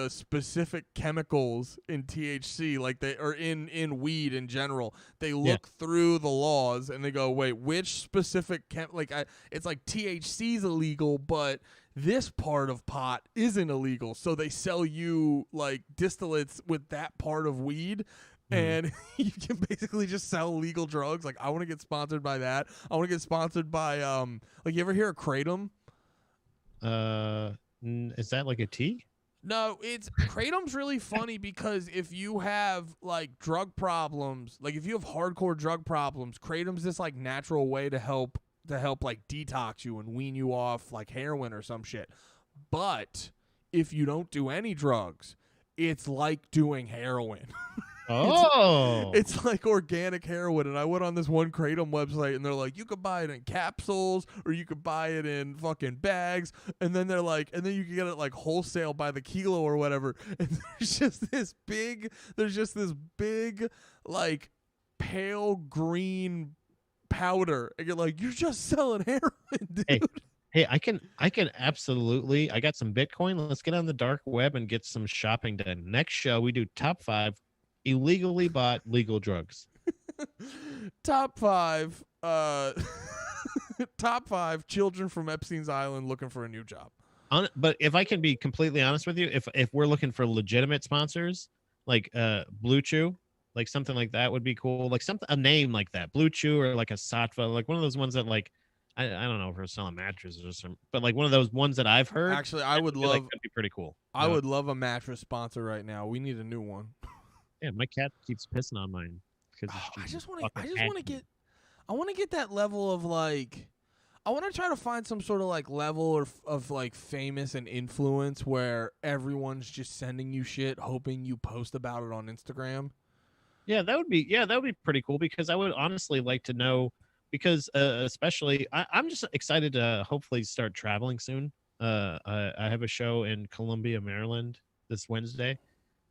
specific chemicals in THC, like they or in weed in general. They Yeah. look through the laws and they go, wait, which specific it's like THC's illegal, but this part of pot isn't illegal. So they sell you like distillates with that part of weed. Mhm. And you can basically just sell legal drugs. Like I want to get sponsored by that. I want to get sponsored by like you ever hear of kratom? Uh, is that like a tea? No, it's kratom's really funny because if you have like drug problems, like if you have hardcore drug problems, kratom's this like natural way to help like detox you and wean you off like heroin or some shit. But if you don't do any drugs, it's like doing heroin. it's Oh. it's like organic heroin. And I went on this one kratom website and they're like, you could buy it in capsules or you could buy it in fucking bags. And then they're like, and then you can get it like wholesale by the kilo or whatever. And there's just this big, like pale green powder. And you're like, you're just selling heroin, dude. Hey, hey, I can absolutely. I got some Bitcoin. Let's get on the dark web and get some shopping done. Next show we do top 5 illegally bought legal drugs. Top five, top five children from Epstein's Island looking for a new job. But if I can be completely honest with you, if we're looking for legitimate sponsors, like Blue Chew, like something like that would be cool. Like something a name like that, Blue Chew or like a Sattva, like one of those ones that like I don't know if we're selling mattresses or something, but like one of those ones that I've heard. Actually, I would Like love that'd be pretty cool. I would love a mattress sponsor right now. We need a new one. Yeah, my cat keeps pissing on mine because Oh, I she's just want to. I fucking just want to hacky. get. I want to get that level of like. I want to try to find some sort of like level of like famous and influence where everyone's just sending you shit, hoping you post about it on Instagram. Yeah, that would be pretty cool because I would honestly like to know because especially I'm just excited to hopefully start traveling soon. I have a show in Columbia, Maryland this Wednesday,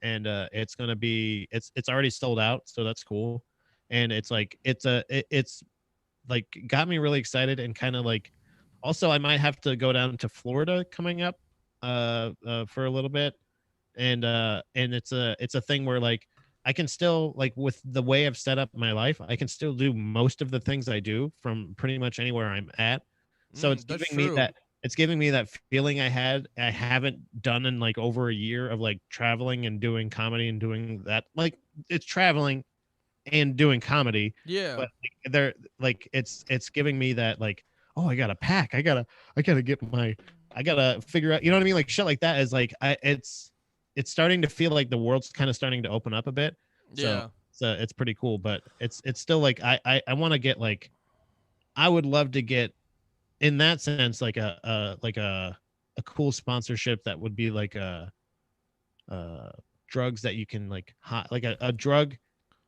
and it's gonna be it's already sold out, so that's cool. And it's like it's like got me really excited and kind of like also I might have to go down to Florida coming up for a little bit and it's a thing where like I can still like with the way I've set up my life, I can still do most of the things I do from pretty much anywhere I'm at. So That's true. it's giving me that feeling I haven't done in like over a year of like traveling and doing comedy and doing that. Like it's traveling and doing comedy, Yeah. but like, they're like it's giving me that like oh I gotta get my I gotta figure out you know what I mean like shit like that is like it's starting to feel like the world's kind of starting to open up a bit. So Yeah. it's pretty cool, but it's still like I want to get like I would love to get in that sense like a cool sponsorship that would be like a drugs that you can like like a drug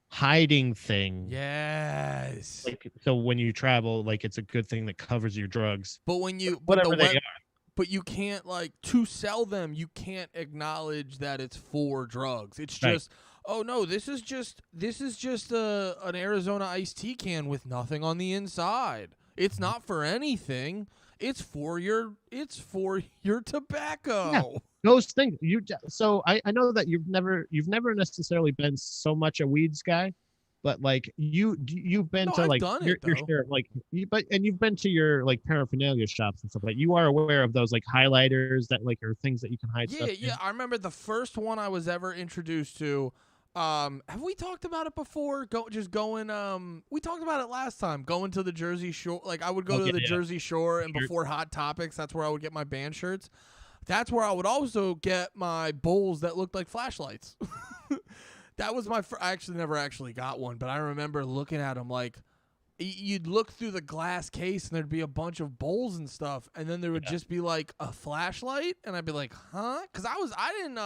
hiding thing Yes. like so when you travel like it's a good thing that covers your drugs But when you but the whatever they web are. but you can't like to sell them, you can't acknowledge that it's for drugs. It's Right. just oh no, this is just an Arizona iced tea can with nothing on the inside. It's not for anything. It's for your Yeah, tobacco. those things so I know that you've never necessarily been so much a weeds guy, but like you've been No, to I've like done your it though. share of like and you've been to your like paraphernalia shops and stuff like you are aware of those like highlighters that like are things that you can hide Yeah, stuff yeah. in. I remember the first one I was ever introduced to. Have we talked about it before? We talked about it last time. Going to the Jersey Shore. Like I would go Oh to yeah, the yeah. Jersey Shore, and Sure. before Hot Topics, that's where I would get my band shirts. That's where I would also get my bowls that looked like flashlights. That was I actually never actually got one, but I remember looking at them like you'd look through the glass case and there'd be a bunch of bowls and stuff, and then there would Yeah. just be like a flashlight, and I'd be like, huh? Because I didn't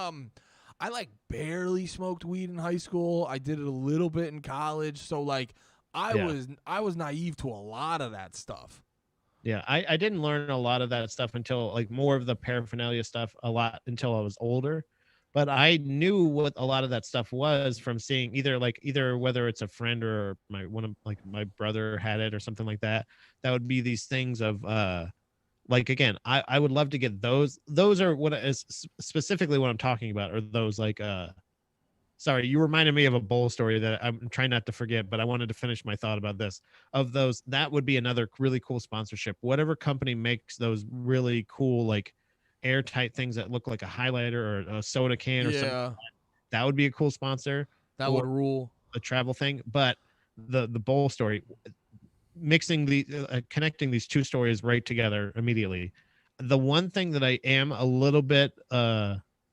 I like barely smoked weed in high school. I did it a little bit in college, so like Yeah. I was naive to a lot of that stuff. Yeah, I didn't learn a lot of that stuff until like more of the paraphernalia stuff a lot until I was older. But I knew what a lot of that stuff was from seeing either whether it's a friend or my one of like my brother had it or something like that. That would be these things of Like again, I would love to get those. Those are what is specifically what I'm talking about. Or those like sorry, you reminded me of a bowl story that I'm trying not to forget, but I wanted to finish my thought about this. Of those, that would be another really cool sponsorship. Whatever company makes those really cool, like airtight things that look like a highlighter or a soda can or something, Yeah, that would be a cool sponsor. that Or would rule. a travel thing. But the bowl story, mixing the connecting these two stories right together immediately. The one thing that I am a little bit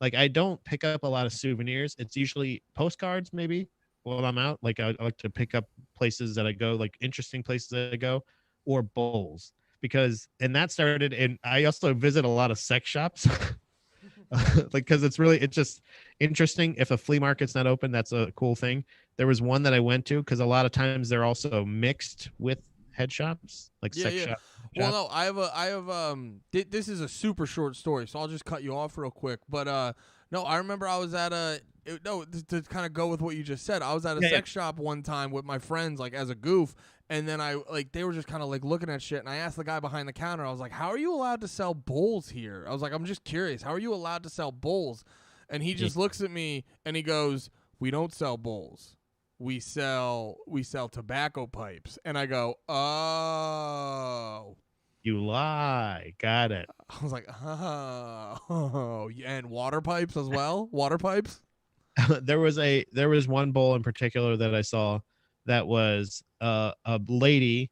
like, I don't pick up a lot of souvenirs. It's usually postcards, maybe while I'm out. Like I like to pick up places that I go, like interesting places that I go, or bowls. Because and that started, and I also visit a lot of sex shops. Like because it's just interesting. If a flea market's not open, that's a cool thing. There was one that I went to because a lot of times they're also mixed with head shops, like Yeah, sex yeah. shop. Well, no, I have this is a super short story, so I'll just cut you off real quick. But no, I remember I was at to kind of go with what you just said. I was at a Yeah, yeah. sex shop one time with my friends, like as a goof, and then they were just kind of like looking at shit, and I asked the guy behind the counter, I was like, "How are you allowed to sell bowls here?" I was like, "I'm just curious, how are you allowed to sell bowls?" And he just looks at me and he goes, "We don't sell bowls. We sell tobacco pipes." And I go, "Oh." You lie. Got it. I was like, "Oh." And water pipes as well? Water pipes? there was one bowl in particular that I saw that was a lady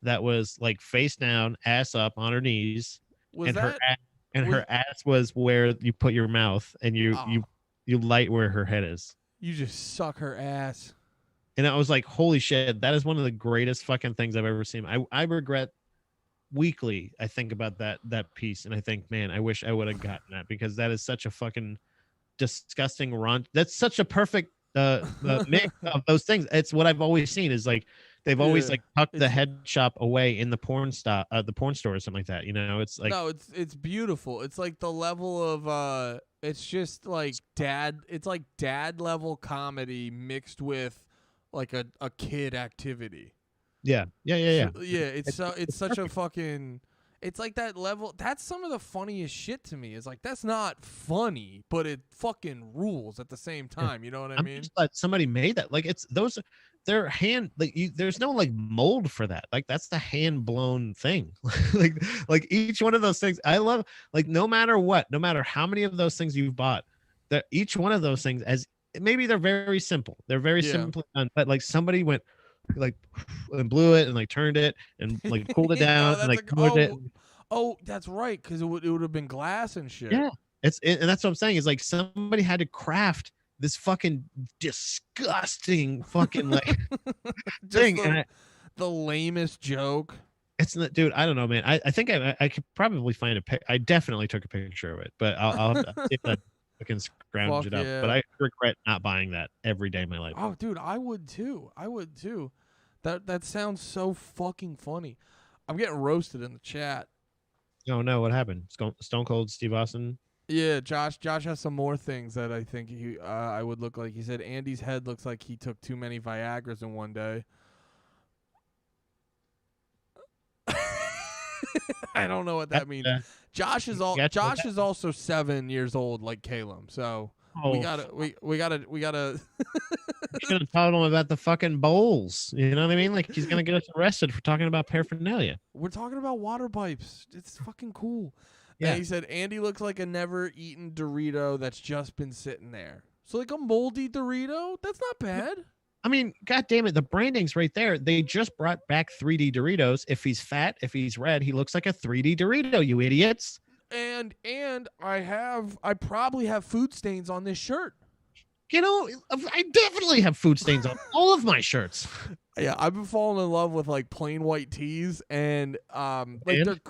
that was like face down, ass up on her knees, Was and her that and was her ass was where you put your mouth, and oh, you light where her head is. you just suck her ass. And I was like, holy shit, that is one of the greatest fucking things I've ever seen. I regret weekly. I think about that piece, and I think, man, I wish I would have gotten that, because that is such a fucking disgusting run. That's such a perfect mix of those things. It's what I've always seen is like they've always Yeah. like tucked the It's head shop away in the the porn store or something like that. You know, it's like no, it's beautiful. It's like the level of it's just like it's like dad level comedy mixed with like a kid activity. yeah, yeah, yeah, So, yeah. yeah, it's such a Perfect. fucking it's like that level. That's some of the funniest shit to me. It's like that's not funny, but it fucking rules at the same Yeah. time. You know what I I'm mean? just glad somebody made that. Like it's those, their hand, like there's no like mold for that. Like that's the hand blown thing. like each one of those things, I love. Like no matter what, no matter how many of those things you've bought, that each one of those things, as maybe they're very simple, they're very Yeah. simply done, but like somebody went like and blew it and like turned it and like cooled it down Oh, and that's like like cooled it. that's right, because it would have been glass and shit. Yeah, and that's what I'm saying is like somebody had to craft this fucking disgusting fucking like Just thing, and the lamest joke. it's not, dude. I don't know, man. I think I could probably find a pic. I definitely took a picture of it, but I'll have to see if I can scrounge Fuck it up. But yeah. I regret not buying that every day of my life. Oh, dude, I would too. I would too. That sounds so fucking funny. I'm getting roasted in the chat. Oh no, what happened? Stone Cold Steve Austin. Yeah, Josh has some more things that I think I would look like. He said Andy's head looks like he took too many Viagras in one day. I don't know what that means. Josh is also 7 years old like Caleb. So we Oh, gotta we gotta should have told him about the fucking bowls. You know what I mean? Like he's gonna get us arrested for talking about paraphernalia. we're talking about water pipes. It's fucking cool. Yeah. And he said Andy looks like a never eaten Dorito that's just been sitting there. So like a moldy Dorito? That's not bad. I mean, god damn it, the branding's right there. They just brought back 3D Doritos. If he's fat, if he's red, he looks like a 3D Dorito, you idiots. And I probably have food stains on this shirt. You know, I definitely have food stains on all of my shirts. Yeah, I've been falling in love with like plain white tees and like And? they're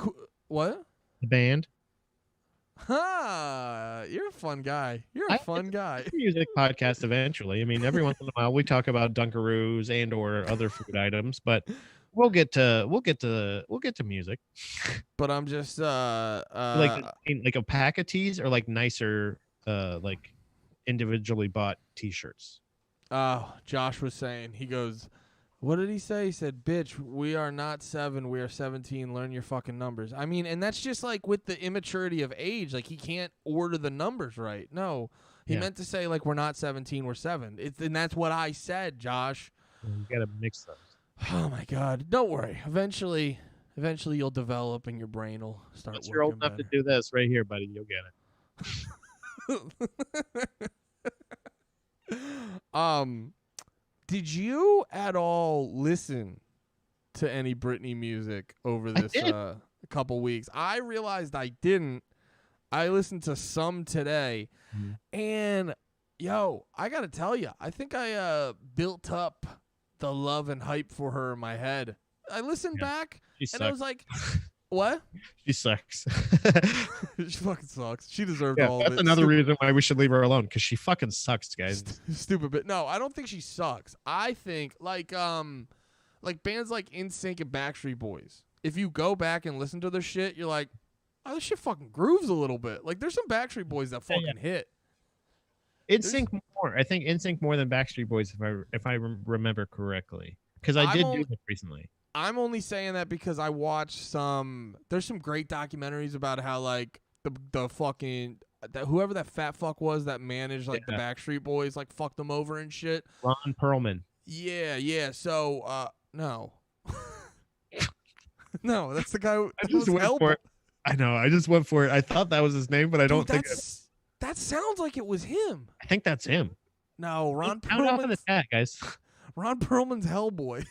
what? The band. Huh, you're a fun guy. You're a fun guy. Music podcast eventually. I mean, every once in a while we talk about Dunkaroos and or other food items, but we'll get to music. But I'm just Like a pack of tees or like nicer like individually bought t-shirts. Josh was saying, he goes, What did he say? He said, "Bitch, we are not 7, we are 17. Learn your fucking numbers." I mean, and that's just like with the immaturity of age. Like he can't order the numbers right. No, he meant to say like we're not 17, we're 7. And that's what I said, Josh. You gotta mix those. Oh my God! Don't worry. Eventually you'll develop and your brain will start Once working you're old enough better. to do this right here, buddy, you'll get it. Did you at all listen to any Britney music over this couple weeks? I realized I didn't. I listened to some today, and yo, I gotta tell you, I think I built up the love and hype for her in my head. I listened back, and I was like, "What? She sucks." She fucking sucks. She deserved all of it. That's another reason why we should leave her alone, because she fucking sucks, guys. Stupid bit. No, I don't think she sucks. I think like bands like NSYNC and Backstreet Boys. If you go back and listen to their shit, you're like, oh, this shit fucking grooves a little bit. Like there's some Backstreet Boys that fucking hit. NSYNC more. I think NSYNC more than Backstreet Boys, if I remember correctly, because I did do this recently. I'm only saying that because I watched some. There's some great documentaries about how like the fucking whoever that fat fuck was that managed like the Backstreet Boys like fucked them over and shit. Ron Perlman. Yeah. So no, no, that's the guy. I just went for it. I know. I just went for it. I thought that was his name, but I don't think that sounds like it was him. I think that's him. No, Ron Perlman. Count off in the chat, guys. Ron Perlman's Hellboy.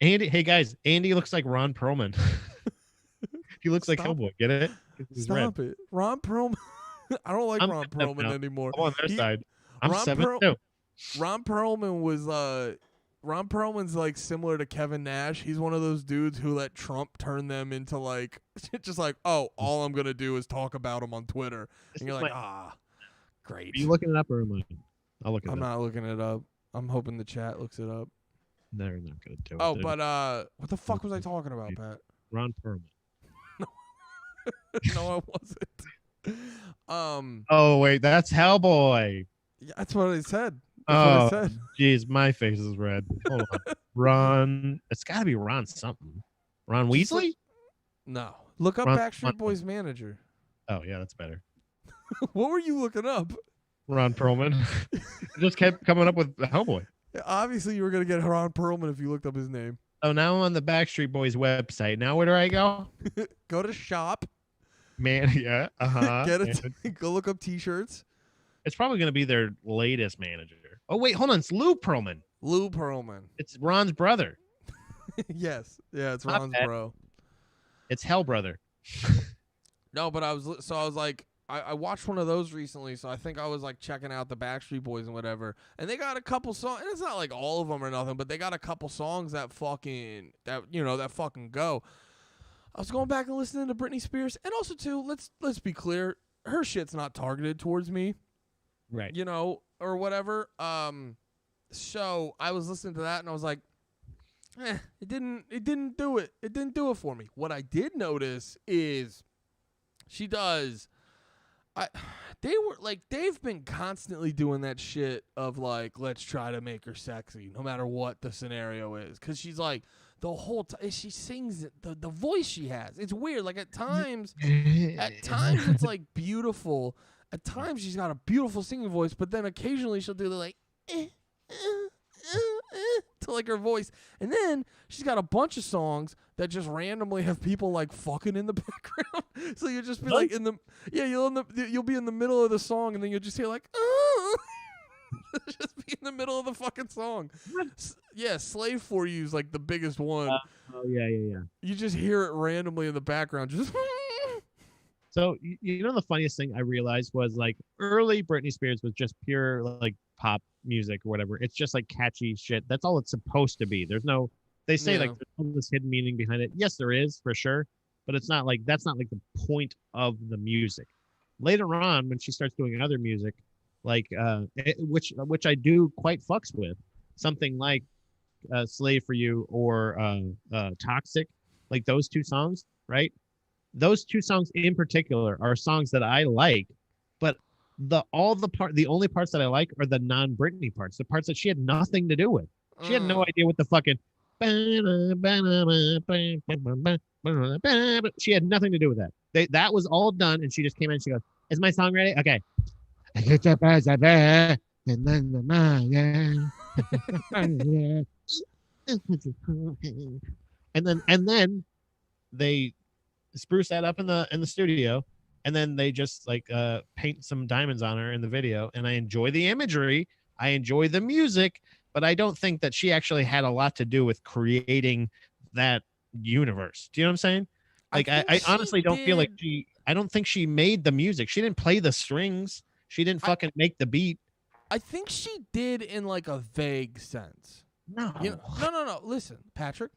Andy, hey guys, Andy looks like Ron Perlman. He looks like Hellboy. Get it? Stop it, Ron Perlman. I don't like Ron Perlman anymore. I'm on their side. I'm 7-2. Ron Perlman was Ron Perlman's like similar to Kevin Nash. He's one of those dudes who let Trump turn them into like just like, oh, all I'm gonna do is talk about him on Twitter, and you're like, great. Are you looking it up or am I? I'll look it up. I'm not looking it up. I'm hoping the chat looks it up. They're not gonna do it. Oh, but what the fuck was I talking about, Pat? Ron Perlman. No, I wasn't. Oh wait, that's Hellboy. Yeah, that's what I said. That's what I said. Jeez, my face is red. Hold on. Ron. It's got to be Ron something. Ron Weasley? No. Look up Backstreet Boys manager. Oh yeah, that's better. What were you looking up? Ron Perlman. I just kept coming up with Hellboy. Yeah, obviously, you were gonna get Ron Perlman if you looked up his name. Oh, now I'm on the Backstreet Boys website. Now where do I go? Go to shop. Man, yeah. Get it. Go look up T-shirts. It's probably gonna be their latest manager. Oh wait, hold on. It's Lou Perlman. Lou Perlman. It's Ron's brother. Yes. Yeah, it's Ron's bro. It's Hell Brother. No, but I was like, I watched one of those recently, so I think I was like checking out the Backstreet Boys and whatever, and they got a couple songs, and it's not like all of them or nothing, but they got a couple songs that fucking go. I was going back and listening to Britney Spears, and also too, let's be clear, her shit's not targeted towards me, right? You know, or whatever. So I was listening to that, and I was like, it didn't do it. It didn't do it for me. What I did notice is she does. They've been constantly doing that shit of like, let's try to make her sexy no matter what the scenario is, because she's like the whole time she sings the voice she has, it's weird. Like at times it's like beautiful, at times she's got a beautiful singing voice, but then occasionally she'll do the like to like her voice, and then she's got a bunch of songs that just randomly have people like fucking in the background. So you'll just be like you'll be in the middle of the song, and then you'll just hear like just be in the middle of the fucking song. Yeah, Slave For You is like the biggest one. Yeah. You just hear it randomly in the background, just. So you know the funniest thing I realized was like early Britney Spears was just pure like pop music or whatever. It's just like catchy shit. That's all it's supposed to be. They say like there's all this hidden meaning behind it. Yes, there is for sure, but it's not like that's not like the point of the music. Later on, when she starts doing other music, like which I do quite fucks with, something like "Slave for You" or "Toxic," like those two songs, right? Those two songs in particular are songs that I like, but the only parts that I like are the non-Britney parts, the parts that she had nothing to do with. She had no idea what the fucking She had nothing to do with that. That was all done, and she just came in. She goes, "Is my song ready?" Okay. And then they spruce that up in the studio, and then they just like paint some diamonds on her in the video. And I enjoy the imagery, I enjoy the music, but I don't think that she actually had a lot to do with creating that universe. Do you know what I'm saying? Like I honestly don't feel like I don't think she made the music. She didn't play the strings. She didn't fucking make the beat. I think she did in like a vague sense. No. No. Listen, Patrick,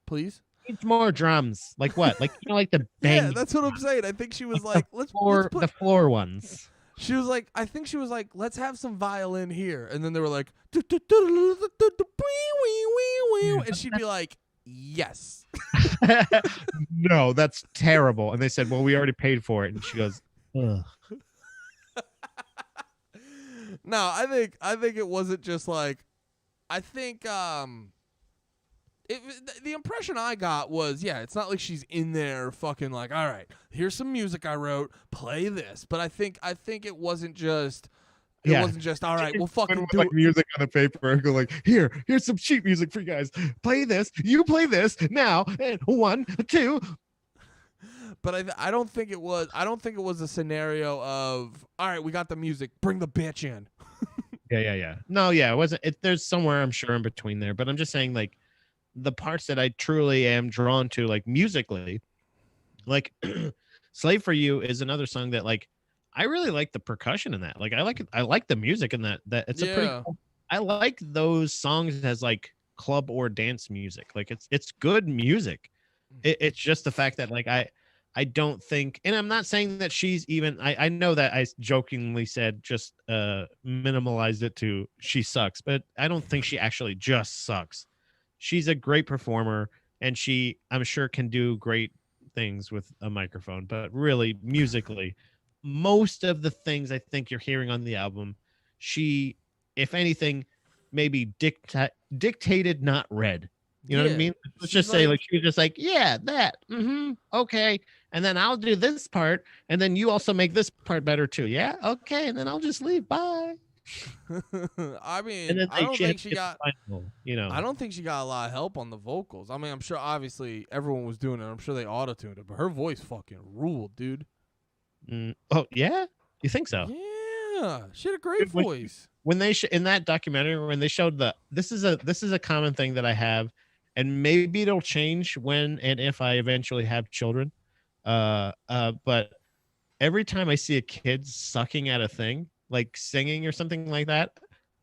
please. Needs more drums. Like what? Like like the bang. Yeah, that's what I'm saying. I think she was like let's put the floor ones. She was like, I think she was like, let's have some violin here, and then they were like, and she'd be like, yes. No, that's terrible. And they said, well, we already paid for it, and she goes, ugh. No, I think it wasn't just like, I think the impression I got was, yeah, it's not like she's in there fucking like, all right, here's some music I wrote, play this. But I think it wasn't just, all right, we'll fucking do like music on the paper and go like, here's some sheet music for you guys. Play this, you play this now, and 1, 2. But I don't think it was. I don't think it was a scenario of, all right, we got the music, bring the bitch in. Yeah. No, yeah, it wasn't. There's somewhere I'm sure in between there, but I'm just saying like the parts that I truly am drawn to, like musically, like "Slave for You" is another song that like I really like the percussion in that. Like I like the music in that. That it's a pretty. Cool, I like those songs as like club or dance music. Like it's good music. It's just the fact that like I don't think, and I'm not saying that she's even, I know that I jokingly said just minimalized it to she sucks, but I don't think she actually just sucks. She's a great performer, and she, I'm sure, can do great things with a microphone, but really musically, most of the things I think you're hearing on the album, she, if anything, maybe dictated, not read. You know what I mean? Let's just say like she was just like, yeah, that, okay. And then I'll do this part, and then you also make this part better too. Yeah, okay. And then I'll just leave. Bye. I mean, I don't think she got. I don't think she got a lot of help on the vocals. I mean, I'm sure obviously everyone was doing it. I'm sure they auto-tuned it, but her voice fucking ruled, dude. Oh yeah, you think so? Yeah, she had a great voice. When they in that documentary, when they showed this is a common thing that I have, and maybe it'll change when and if I eventually have children. But every time I see a kid sucking at a thing, like singing or something like that,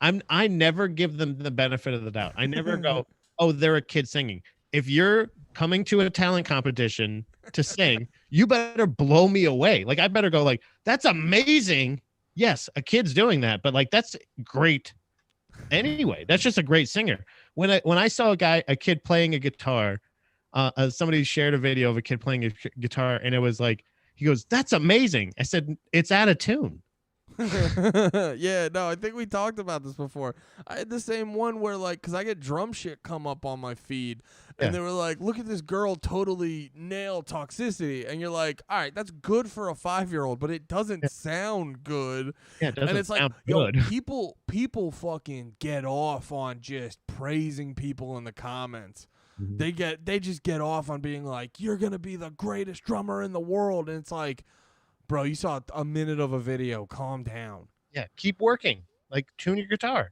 I never give them the benefit of the doubt. I never go, oh, they're a kid singing. If you're coming to a talent competition to sing, you better blow me away. Like I better go like, that's amazing. Yes, a kid's doing that, but like that's great. Anyway, that's just a great singer. When I saw a kid playing a guitar, somebody shared a video of a kid playing a guitar, and it was like, he goes, that's amazing. I said, it's out of tune. Yeah, no, I think we talked about this before. I had the same one where like, cause I get drum shit come up on my feed, and they were like, look at this girl totally nail Toxicity, and you're like, all right, that's good for a 5-year-old, but it doesn't sound good. Yeah, it doesn't and it's sound like, good. Yo, people fucking get off on just praising people in the comments. They just get off on being like, you're gonna be the greatest drummer in the world, and it's like, bro, you saw a minute of a video. Calm down. Yeah, keep working. Like, tune your guitar.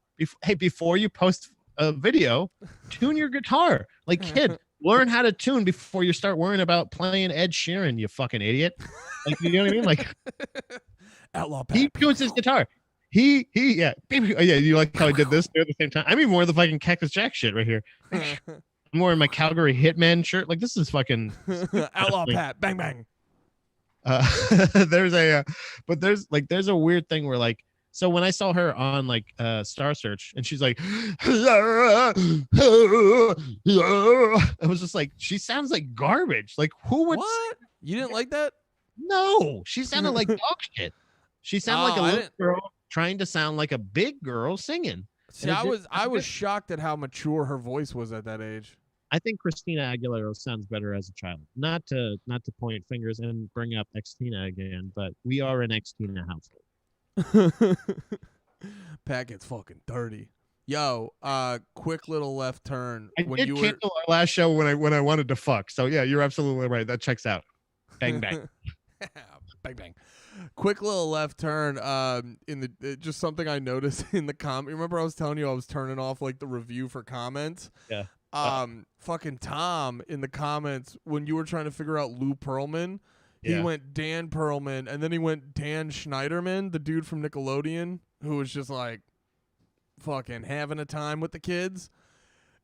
Before you post a video, tune your guitar. Like, kid, learn how to tune before you start worrying about playing Ed Sheeran, you fucking idiot. Like, you know what I mean? Like, Outlaw Pat. He tunes his guitar. Yeah. You like how I did this at the same time? I'm even more of the fucking Cactus Jack shit right here. I'm wearing my Calgary Hitman shirt. Like, this is fucking Outlaw Pat. Bang, bang. There's a weird thing where like, so when I saw her on like Star Search, and she's like, I was just like, she sounds like garbage. Like, who would? What? You didn't like that? No, she sounded like dog shit. She sounded like a little girl trying to sound like a big girl singing. See, I was shocked at how mature her voice was at that age. I think Christina Aguilera sounds better as a child. Not to point fingers and bring up Xtina again, but we are an Xtina household. Pat gets fucking dirty. Yo, quick little left turn. I did cancel our last show when I wanted to fuck. So yeah, you're absolutely right. That checks out. Bang bang. Bang bang. Quick little left turn. In the just something I noticed in the comment. Remember I was telling you I was turning off like the review for comments. Yeah. Fucking Tom in the comments when you were trying to figure out Lou Pearlman. He went Dan Perlman, and then he went Dan Schneiderman, the dude from Nickelodeon, who was just like fucking having a time with the kids.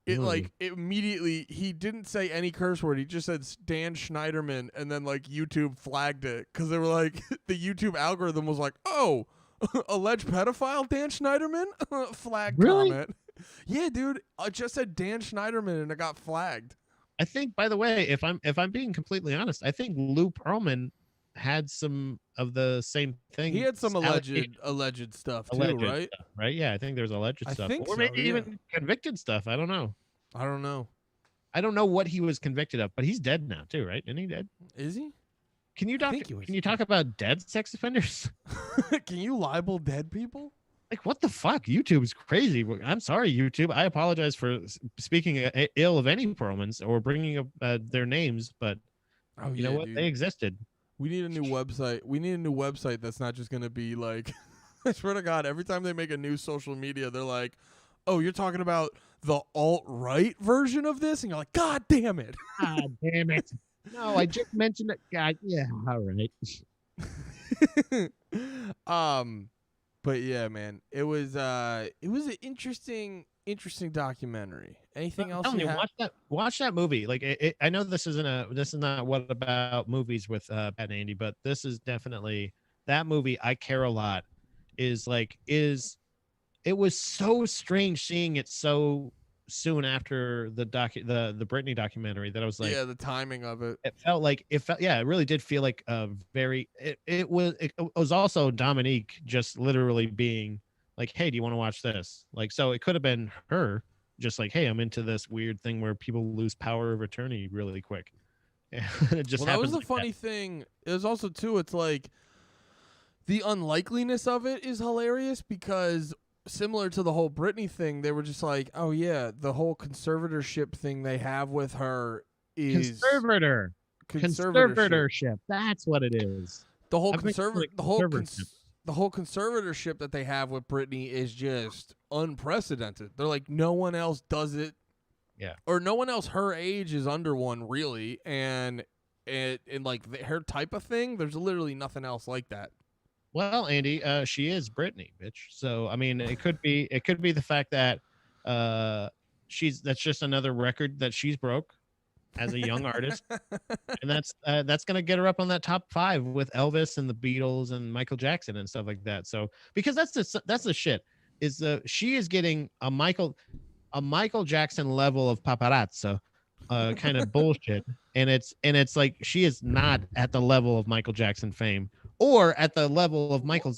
It like immediately he didn't say any curse word. He just said Dan Schneiderman, and then like YouTube flagged it because they were like the YouTube algorithm was like, oh, alleged pedophile Dan Schneiderman flag comment. Yeah, dude, I just said Dan Schneiderman and it got flagged. I think, by the way, if I'm being completely honest, I think Lou Pearlman had some of the same thing. He had some alleged stuff too, right? Stuff, right? Yeah, I think there's alleged stuff, or maybe even convicted stuff. I don't know. I don't know what he was convicted of, but he's dead now too, right? Isn't he dead? Is he? Can you talk about dead sex offenders? Can you libel dead people? Like, what the fuck? YouTube is crazy. I'm sorry, YouTube. I apologize for speaking ill of any Perlmans or bringing up their names, but you know what? Dude. They existed. We need a new website. We need a new website that's not just going to be like, I swear to God, every time they make a new social media, they're like, oh, you're talking about the alt-right version of this? And you're like, God damn it. God damn it. No, I just mentioned it. God, yeah, all right. But yeah, man, it was an interesting documentary. Anything else? Watch that movie. Like, I know this is not What About Movies with Pat and Andy, but this is definitely that movie. I Care a Lot it was so strange seeing it so soon after the Britney documentary that I was like, yeah, the timing of it. It really did feel like it was also Dominique just literally being like, hey, do you want to watch this? Like, so it could have been her just like, hey, I'm into this weird thing where people lose power of attorney really quick. It just that was the funny thing. It was also too, it's like the unlikeliness of it is hilarious because similar to the whole Britney thing, they were just like, oh yeah, the whole conservatorship thing they have with her is conservatorship. That's what it is. The whole conservatorship that they have with Britney is just unprecedented. They're like, no one else does it. Yeah. Or no one else her age is under one really, and like her type of thing, there's literally nothing else like that. Well, Andy, she is Britney, bitch. So I mean, it could be the fact that that's just another record that she's broke as a young artist, and that's gonna get her up on that top 5 with Elvis and the Beatles and Michael Jackson and stuff like that. So because that's the shit is she is getting a Michael Jackson level of paparazzo kind of bullshit, and it's like she is not at the level of Michael Jackson fame. Or at the level of Michael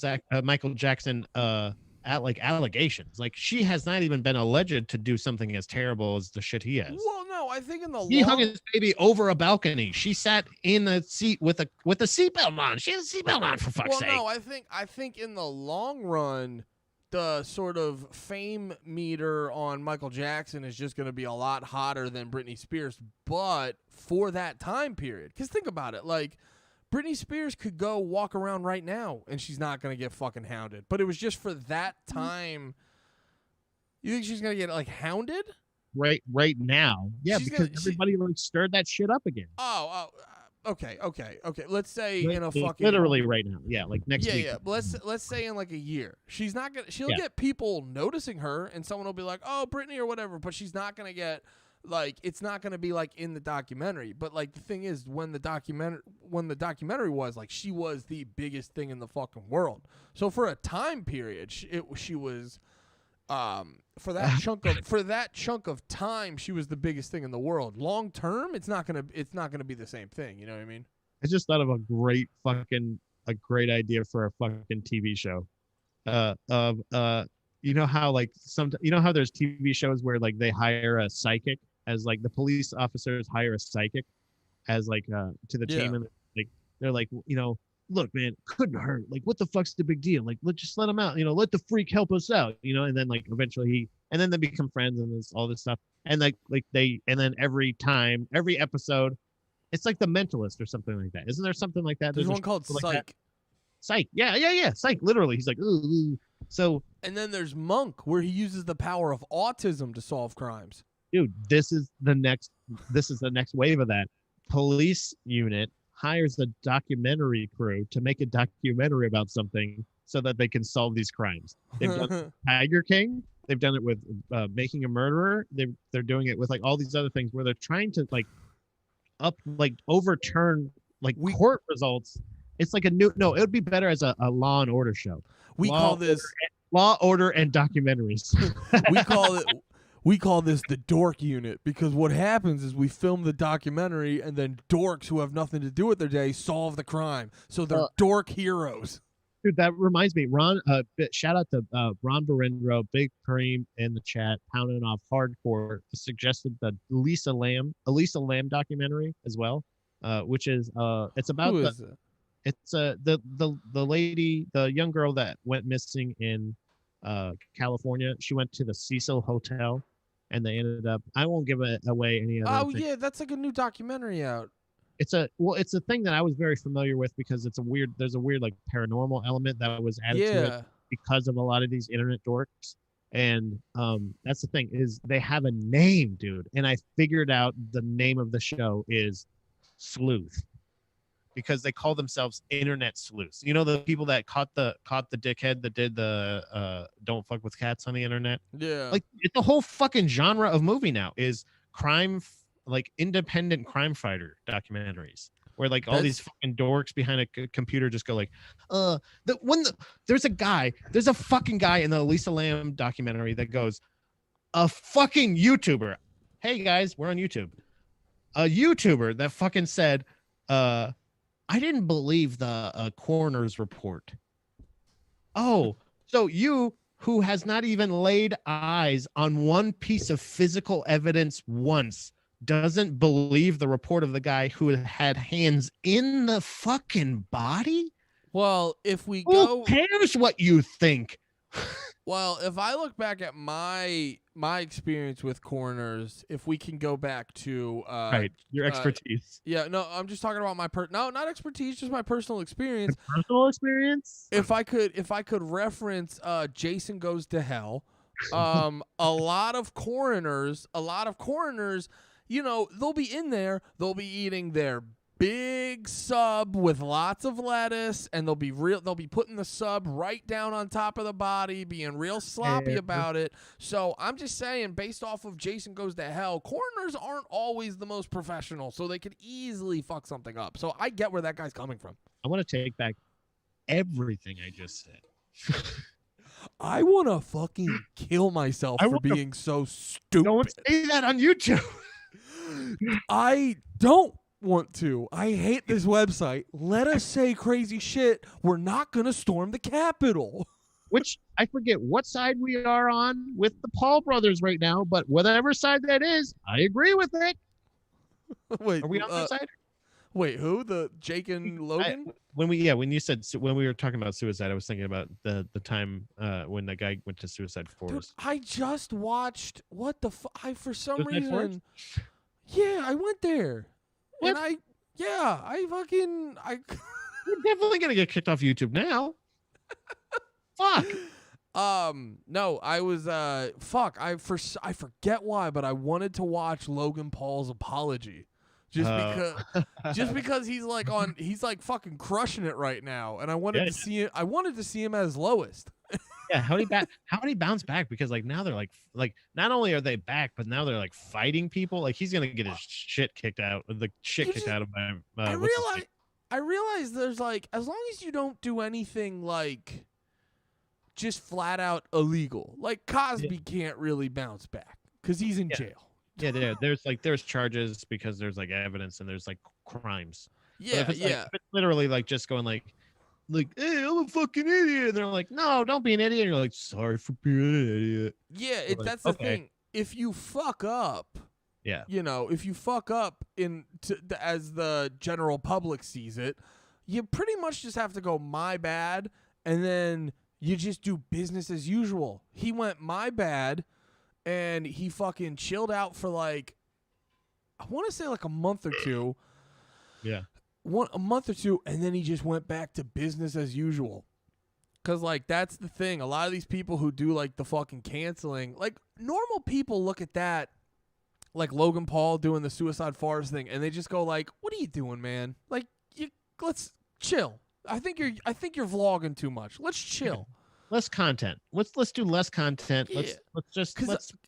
Jackson at like allegations. Like she has not even been alleged to do something as terrible as the shit he has. Well, no, I think he hung his baby over a balcony. She sat in the seat with a seatbelt on. She had a seatbelt on, for fuck's sake. Well, no, I think in the long run, the sort of fame meter on Michael Jackson is just going to be a lot hotter than Britney Spears. But for that time period, because think about it, like, Britney Spears could go walk around right now and she's not going to get fucking hounded. But it was just for that time. You think she's going to get like hounded? Right now. Yeah, because everybody like stirred that shit up again. Okay. Let's say in a fucking literally right now. Yeah, like next week. Yeah. Let's say in like a year. She's not going to she'll get people noticing her and someone will be like, "Oh, Britney" or whatever, but she's not going to get like, it's not going to be like in the documentary. But like the thing is, when the documentary was like, she was the biggest thing in the fucking world. So for a time period, she was for that chunk of time, she was the biggest thing in the world. Long term, it's not gonna be the same thing. You know what I mean? I just thought of a great idea for a fucking TV show. you know how like you know how there's TV shows where like they hire a psychic as like the police officers hire a psychic as like to the Yeah. team, and like they're like, you know, look, man, couldn't hurt. Like, what the fuck's the big deal? Like, let's just let him out. You know, let the freak help us out. You know, and then like eventually and then they become friends and there's all this stuff. And and then every episode, it's like The Mentalist or something like that. Isn't there something like that? There's a one called show like that? Psych. Psych. Yeah. Psych. Literally, he's like, ooh. So, And then there's Monk, where he uses the power of autism to solve crimes. dude, this is the next wave of that. Police unit hires a documentary crew to make a documentary about something so that they can solve these crimes. They've done Tiger King. They've done it with Making a Murderer. They're doing it with like all these other things where they're trying to overturn court results. It's like it would be better as a Law and Order show. We call this Law, Order, and documentaries. we call this the dork unit, because what happens is we film the documentary and then dorks who have nothing to do with their day solve the crime. So they're dork heroes. Dude, that reminds me, Ron. Shout out to Ron Barendro, Big Cream in the chat, pounding off hardcore. Suggested the Elisa Lamb documentary as well, which is it's about the lady, the young girl that went missing in California. She went to the Cecil Hotel, and they ended up. I won't give away any other. Oh yeah, that's like a new documentary out. It's a thing that I was very familiar with because there's a weird like paranormal element that was added to it because of a lot of these internet dorks. And that's the thing, is they have a name, dude. And I figured out the name of the show is Sleuth, because they call themselves internet sleuths. You know, the people that caught the dickhead that did the don't fuck with cats on the internet. Yeah, like it's a whole fucking genre of movie now, is crime, like independent crime fighter documentaries, where like all these fucking dorks behind a computer just go like, there's a fucking guy in the Elisa Lamb documentary that goes, a fucking YouTuber. Hey guys, we're on YouTube. A YouTuber that fucking said, I didn't believe the coroner's report. Oh, so you, who has not even laid eyes on one piece of physical evidence once, doesn't believe the report of the guy who had hands in the fucking body? Well, if we Who cares what you think? Well, if I look back at my experience with coroners, if we can go back to your expertise. No, I'm just talking about not expertise, just my personal experience. Your personal experience? If I could reference Jason Goes to Hell, a lot of coroners, you know, they'll be in there, they'll be eating their big sub with lots of lettuce, and they'll be putting the sub right down on top of the body, being real sloppy about it. So I'm just saying, based off of Jason Goes to Hell, coroners aren't always the most professional, so they could easily fuck something up. So I get where that guy's coming from. I want to take back everything I just said. I want to fucking kill myself for being so stupid. Don't say that on YouTube. I don't want to. I hate this website. Let us say crazy shit. We're not going to storm the Capitol. Which I forget what side we are on with the Paul brothers right now, but whatever side that is, I agree with it. Wait, are we on that side? Wait, who? The Jake and Logan? When we were talking about suicide, I was thinking about the time when the guy went to Suicide Forest. Dude, I just watched for some Suicide reason. Forest? Yeah, I went there. What? And We're definitely gonna get kicked off YouTube now. Fuck. No, I was I forget why, but I wanted to watch Logan Paul's apology. Just because he's like fucking crushing it right now, and I wanted to see it. I wanted to see him as lowest. Yeah, how did he bounce back? Because like now they're like not only are they back, but now they're like fighting people. Like he's gonna get his shit kicked out of him. I realize there's like, as long as you don't do anything like just flat out illegal, like Cosby can't really bounce back because he's in jail. Yeah, there's charges because there's like evidence and there's like crimes. Yeah, if it's literally like just going like, like, hey, I'm a fucking idiot. And they're like, no, don't be an idiot. And you're like, sorry for being an idiot. Yeah, Like, that's the okay. thing. If you fuck up, Yeah. if you fuck up as the general public sees it, you pretty much just have to go my bad, and then you just do business as usual. He went my bad, and he fucking chilled out for like, I want to say like a month or two. Yeah. A month or two, and then he just went back to business as usual. Cause like that's the thing. A lot of these people who do like the fucking canceling, like normal people look at that, like Logan Paul doing the Suicide Forest thing, and they just go like, "What are you doing, man? Like, let's chill. I think you're vlogging too much. Let's chill. Less content. Let's do less content. Yeah.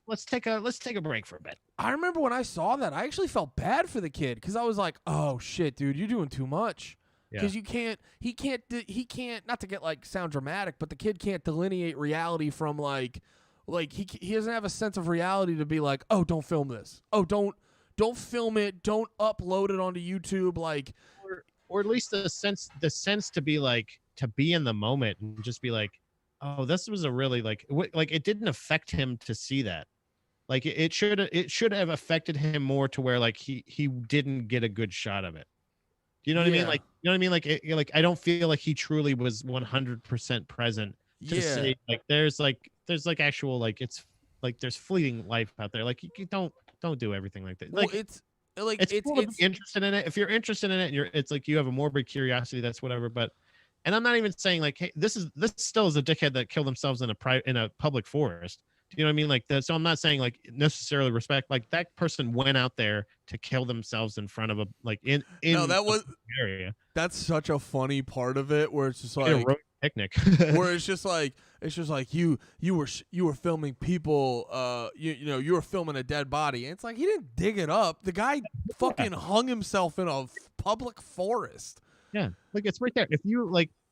Let's take a break for a bit. I remember when I saw that, I actually felt bad for the kid because I was like, "Oh shit, dude, you're doing too much." Because he can't, not to get like sound dramatic, but the kid can't delineate reality from like he doesn't have a sense of reality to be like, oh, don't film this. Oh, don't film it. Don't upload it onto YouTube. Like, or at least the sense to be like, to be in the moment and just be like, oh, this was a really like it didn't affect him to see that. Like it should have affected him more to where like he didn't get a good shot of it. You know what I mean? Like, you know what I mean? Like I don't feel like he truly was 100% present to say like there's actual like it's like there's fleeting life out there. Like you don't do everything like that. Like it's cool to be interested in it. If you're interested in it, it's like you have a morbid curiosity. That's whatever. But and I'm not even saying like, hey, this still is a dickhead that killed themselves in a public forest. Do you know what I mean? Like that. So I'm not saying like necessarily respect. Like that person went out there to kill themselves in front of a like in no, that was area. That's such a funny part of it where it's just like a road picnic where it's just like you were filming people. You were filming a dead body, and it's like he didn't dig it up. The guy fucking hung himself in a public forest. Yeah, like it's right there.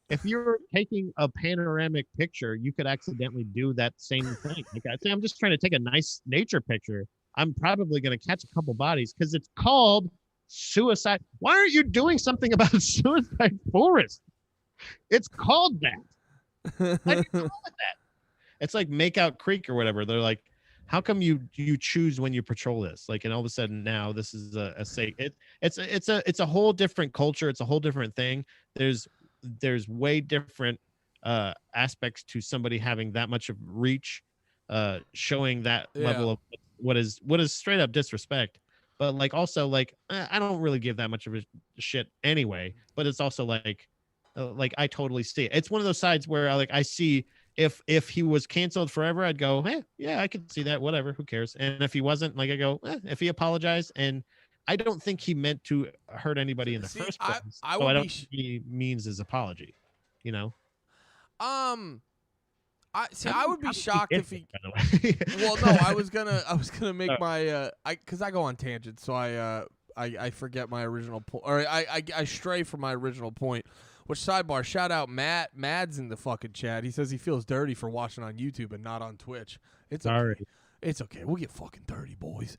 If you're taking a panoramic picture, you could accidentally do that same thing. Like I say, I'm just trying to take a nice nature picture. I'm probably going to catch a couple bodies because it's called suicide. Why aren't you doing something about Suicide Forest? It's called that. Why do you call it that? It's like Makeout Creek or whatever. They're like, how come you choose when you patrol this? Like, and all of a sudden now this is it's a whole different culture. It's a whole different thing. There's way different aspects to somebody having that much of reach, showing that level of what is straight up disrespect. But like also like I don't really give that much of a shit anyway. But it's also like I totally see it. It's one of those sides where I see if he was canceled forever, I'd go, hey, yeah, I could see that. Whatever, who cares? And if he wasn't, like I go, if he apologized, and I don't think he meant to hurt anybody in the first place. I don't think he means his apology. You know. I would be shocked if he. Well, no, I was gonna make my because I go on tangents, so I forget my original point, or I stray from my original point. Which sidebar? Shout out Matt. Mad's in the fucking chat. He says he feels dirty for watching on YouTube and not on Twitch. It's okay. Sorry. It's okay. We'll get fucking dirty, boys.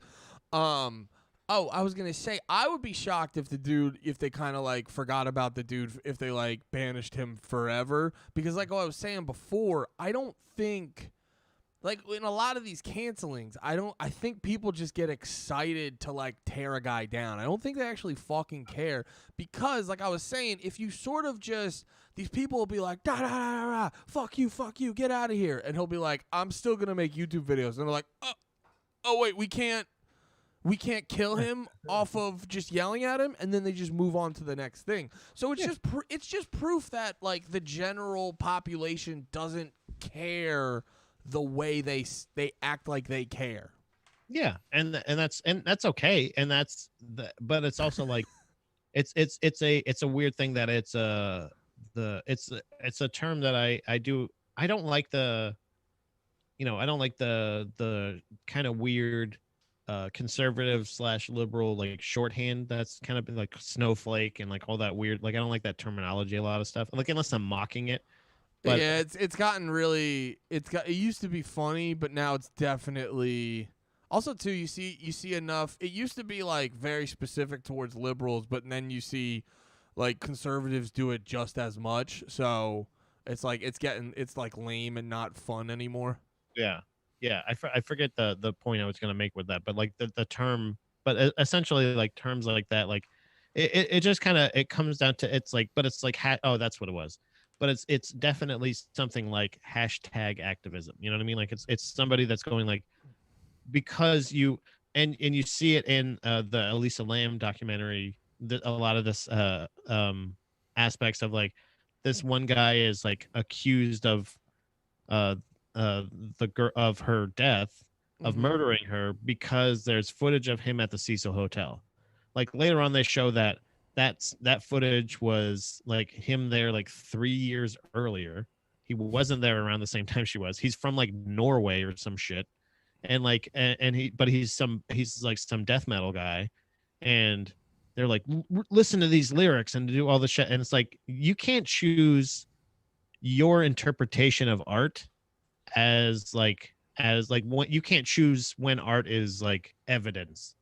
Oh, I was gonna say I would be shocked if they kind of like forgot about the dude, if they like banished him forever. Because like what I was saying before, I don't think like in a lot of these cancelings, I think people just get excited to like tear a guy down. I don't think they actually fucking care because like I was saying, if you sort of just these people will be like da da da da, fuck you, get out of here, and he'll be like, I'm still gonna make YouTube videos, and they're like, oh wait, we can't kill him off of just yelling at him, and then they just move on to the next thing. So it's just proof that like the general population doesn't care the way they act like they care. Yeah, and that's okay, and but it's also like it's a weird thing that it's a term that I don't like the kind of weird conservative / liberal like shorthand that's kind of like snowflake and like all that weird, like I don't like that terminology, a lot of stuff, like unless I'm mocking it. But yeah, it's gotten really it used to be funny, but now it's definitely also too you see enough. It used to be like very specific towards liberals, but then you see like conservatives do it just as much. So it's like it's like lame and not fun anymore. Yeah, yeah. I forget the point I was gonna make with that, but like the term, but essentially like terms like that, like it just kind of it comes down to it's like, but it's like oh, that's what it was. But it's definitely something like hashtag activism. You know what I mean? Like it's somebody that's going like, because you, and you see it in the Elisa Lam documentary, a lot of this aspects of like, this one guy is like accused of uh the girl of her death, of Mm-hmm. murdering her, because there's footage of him at the Cecil Hotel. Like later on they show that that footage was like him there like 3 years earlier. He wasn't there around the same time she was. He's from like Norway or some shit. And like and he, but he's like some death metal guy. And they're like, listen to these lyrics and do all the shit. And it's like, you can't choose your interpretation of art as like what, you can't choose when art is like evidence.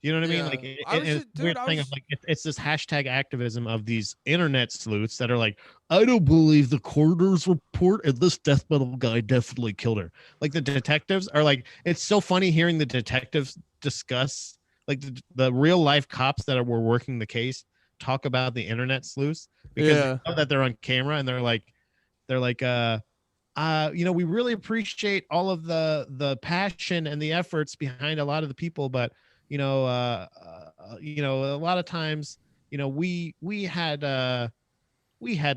You know what I mean? Yeah, Like I was it's just, a dude. weird I thing of was like it's this hashtag activism of these internet sleuths that are like, I don't believe the coroner's report, and this death metal guy definitely killed her. Like the detectives are like, it's so funny hearing the detectives discuss like the real life cops that were working the case talk about the internet sleuths, because they yeah. know that they're on camera, and they're like you know, we really appreciate all of the passion and the efforts behind a lot of the people, but you know, a lot of times, you know, we had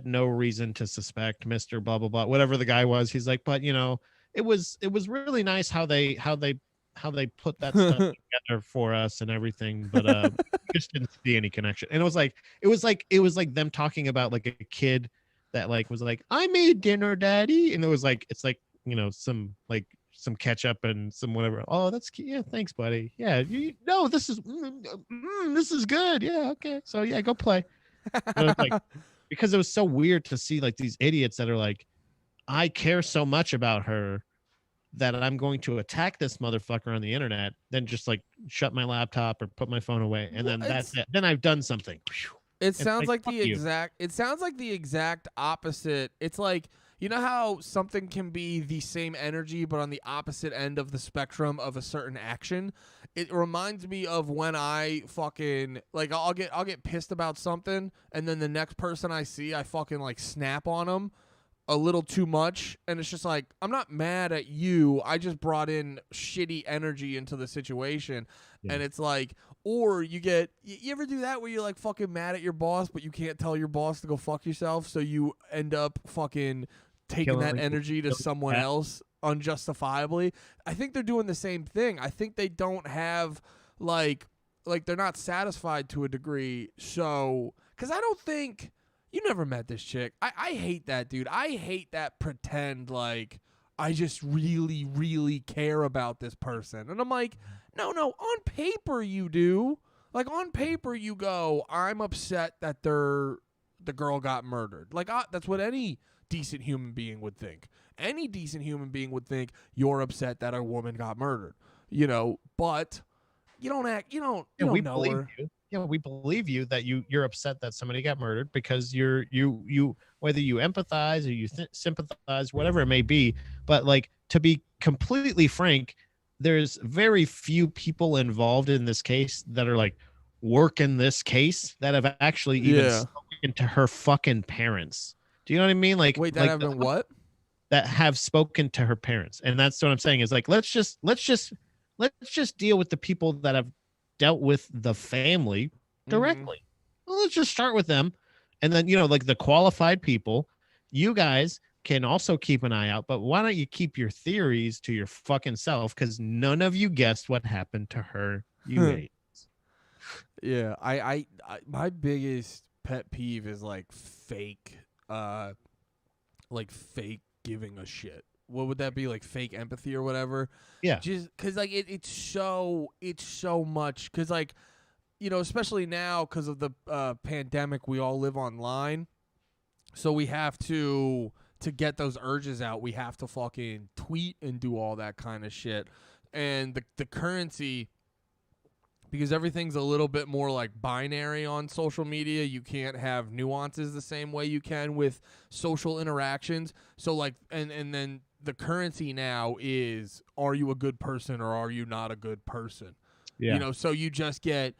no reason to suspect Mr. Blah blah blah, whatever the guy was. He's like, but you know, it was really nice how they put that stuff together for us and everything, but we just didn't see any connection. And it was like them talking about like a kid that like was like, I made dinner, daddy. And it was like, it's like, you know, some ketchup and some whatever. Oh, that's cute. Yeah, thanks, buddy. Yeah, no, this is good. Yeah, okay. So yeah, go play. But it's like, because it was so weird to see like these idiots that are like, I care so much about her that I'm going to attack this motherfucker on the internet, then just like shut my laptop or put my phone away, and Well, then that's it. Then I've done something. it It's sounds like, like fuck you. it sounds like the exact opposite. It's like, you know how something can be the same energy but on the opposite end of the spectrum of a certain action? It reminds me of when I fucking like I'll get pissed about something, and then the next person I see, I fucking like snap on them a little too much, and it's just like, I'm not mad at you, I just brought in shitty energy into the situation. Yeah. And it's like, or you ever do that where you're like fucking mad at your boss but you can't tell your boss to go fuck yourself, so you end up fucking taking that Killing energy to someone cat. else unjustifiably. I think they're doing the same thing. I think they don't have like they're not satisfied to a degree. So cuz I don't think you never met this chick. I hate that, dude. I hate that pretend like I just really, really care about this person. And I'm like, no, on paper you do. Like on paper you go, I'm upset that the girl got murdered. Like that's what any decent human being would think. Any decent human being would think you're upset that a woman got murdered. You know, but you Yeah, we don't know believe her. you. Yeah, we believe you that you're upset that somebody got murdered, because you whether you empathize or you sympathize, whatever it may be. But like, to be completely frank, there's very few people involved in this case that are like working this case that have actually even Yeah. spoken to her fucking parents. Do you know what I mean? Wait, that have been what? that have spoken to her parents. And that's what I'm saying is like, let's just deal with the people that have dealt with the family Mm-hmm. directly. Well, let's just start with them. And then, you know, like the qualified people, you guys can also keep an eye out, but why don't you keep your theories to your fucking self? Because none of you guessed what happened to her, you ate. Yeah, my biggest pet peeve is uh like fake giving a shit. What would that be, like fake empathy or whatever? Yeah. Just cuz like it's so much cuz like, you know, especially now cuz of the pandemic, we all live online. So we have to get those urges out, we have to fucking tweet and do all that kind of shit. And the currency because everything's a little bit more like binary on social media. You can't have nuances the same way you can with social interactions. So like, and then the currency now is, are you a good person or are you not a good person? Yeah. So you just get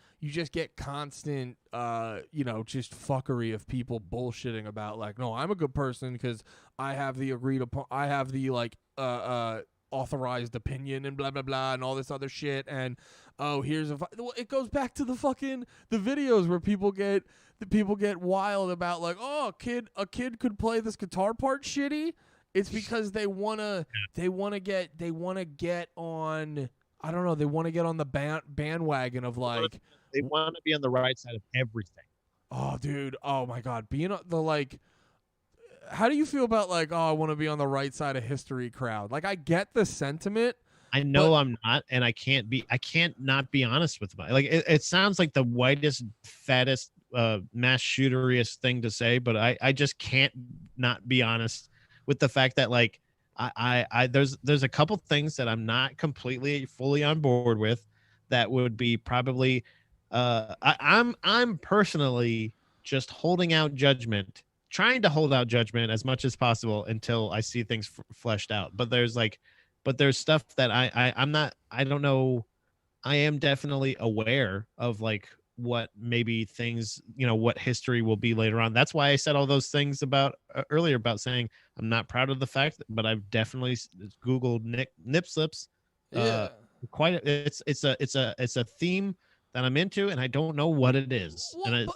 constant just fuckery of people bullshitting about like, no, I'm a good person because I have the authorized opinion and blah blah blah and all this other shit. And here's it goes back to the videos where people get wild about like, oh, a kid could play this guitar part shitty. It's because they wanna get on, I don't know, they want to get on the bandwagon of like, they want to be on the right side of everything. Oh, dude. Oh my God. Being the like, how do you feel about like, oh, I want to be on the right side of history crowd? Like, I get the sentiment. I know I'm not, and I can't not be honest with my, like, it sounds like the whitest, fattest, mass shooteriest thing to say, but I just can't not be honest with the fact that like, I there's a couple things that I'm not completely fully on board with that would be probably I'm personally just holding out judgment, trying to hold out judgment as much as possible until I see things fleshed out. But there's stuff that I'm not, I don't know. I am definitely aware of like what maybe things, what history will be later on. That's why I said all those things about earlier about saying I'm not proud of the fact, but I've definitely Googled nip slips. Yeah. It's a theme that I'm into, and I don't know what it is. Well, And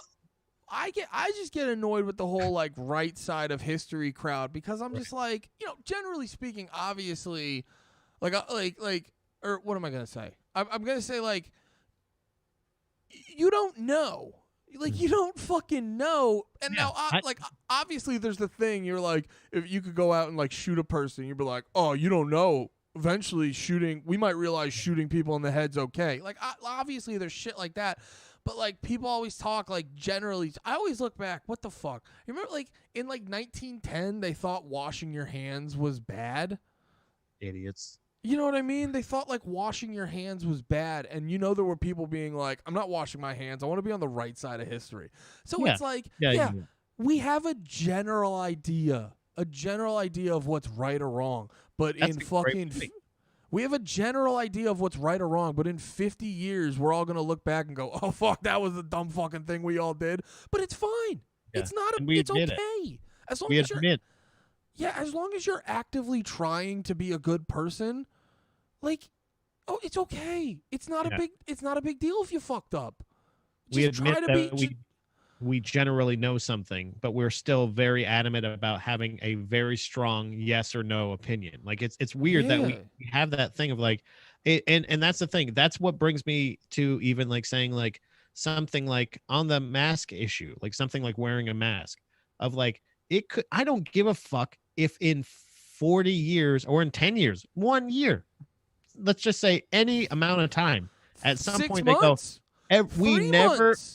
I just get annoyed with the whole like right side of history crowd because I'm just like, generally speaking, obviously, like or what am I gonna say? I'm gonna say like, you don't know. Like, you don't fucking know. And now, obviously, there's the thing. You're like, if you could go out and, like, shoot a person, you'd be like, oh, you don't know. Eventually, we might realize shooting people in the head's okay. Like, obviously, there's shit like that. But, like, people always talk, like, generally. I always look back, what the fuck? You remember, like, in, like, 1910, they thought washing your hands was bad? idiots. You know what I mean? They thought like washing your hands was bad. And there were people being like, I'm not washing my hands. I want to be on the right side of history. So it's like, we have a general idea of what's right or wrong. But we have a general idea of what's right or wrong. But in 50 years, we're all going to look back and go, oh, fuck, that was the dumb fucking thing we all did. But it's fine. Yeah. It's okay. As long as you're... Yeah, as long as you're actively trying to be a good person, like, oh, it's okay. It's not a big deal if you fucked up. We admit that we generally know something, but we're still very adamant about having a very strong yes or no opinion. Like it's weird that we have that thing of like, and that's the thing. That's what brings me to even like saying like something like on the mask issue, like something like wearing a mask of like, I don't give a fuck if in 40 years or in 10 years, 1 year, let's just say any amount of time, at some 6 point months, they go,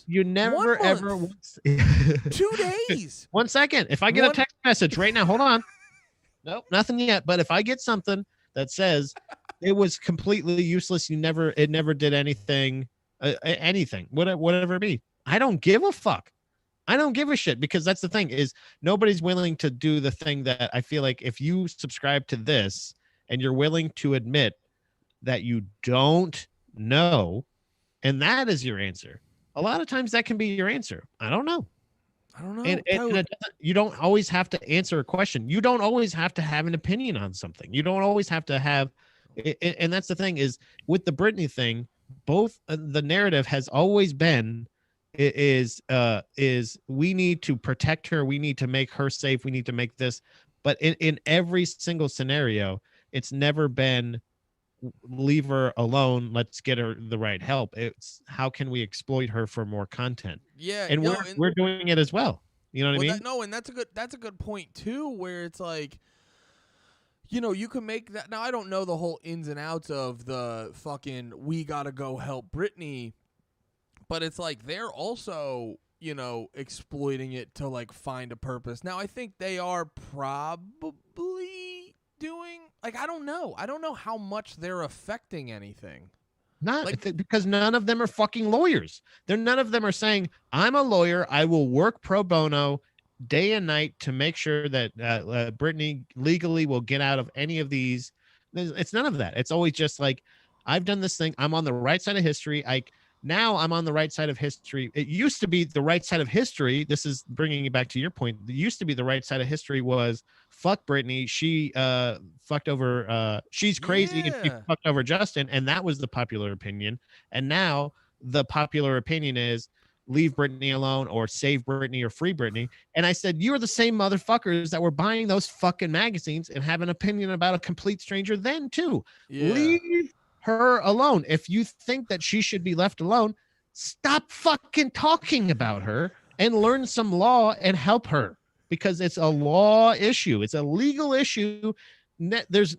you never ever 2 days. 1 second. If I get a text message right now, hold on. Nope, nothing yet. But if I get something that says it was completely useless, it never did anything, whatever it be, I don't give a fuck. I don't give a shit, because that's the thing is nobody's willing to do the thing that I feel like if you subscribe to this and you're willing to admit that you don't know, and that is your answer. A lot of times that can be your answer. I don't know. And you don't always have to answer a question. You don't always have to have an opinion on something. You don't always have to have, and that's the thing is with the Britney thing, both the narrative has always been is we need to protect her, we need to make her safe, we need to make this, but in every single scenario it's never been leave her alone, let's get her the right help. It's how can we exploit her for more content. And we're doing it as well, you know what I mean? And that's a good point too, where it's like, you can make that. Now I don't know the whole ins and outs of the fucking we gotta go help Britney, but it's like they're also, exploiting it to like find a purpose. Now I think they are probably doing, like, I don't know how much they're affecting anything. Because none of them are fucking lawyers. None of them are saying, I'm a lawyer. I will work pro bono day and night to make sure that Brittany legally will get out of any of these. It's none of that. It's always just like, I've done this thing. I'm on the right side of history. Now I'm on the right side of history. It used to be the right side of history. This is bringing you back to your point. It used to be the right side of history was fuck Brittany. She fucked over. She's crazy and she fucked over Justin, and that was the popular opinion. And now the popular opinion is leave Brittany alone or save Brittany or free Brittany. And I said, you're the same motherfuckers that were buying those fucking magazines and have an opinion about a complete stranger then too. Yeah. Leave her alone. If you think that she should be left alone, stop fucking talking about her and learn some law and help her, because it's a law issue. It's a legal issue. There's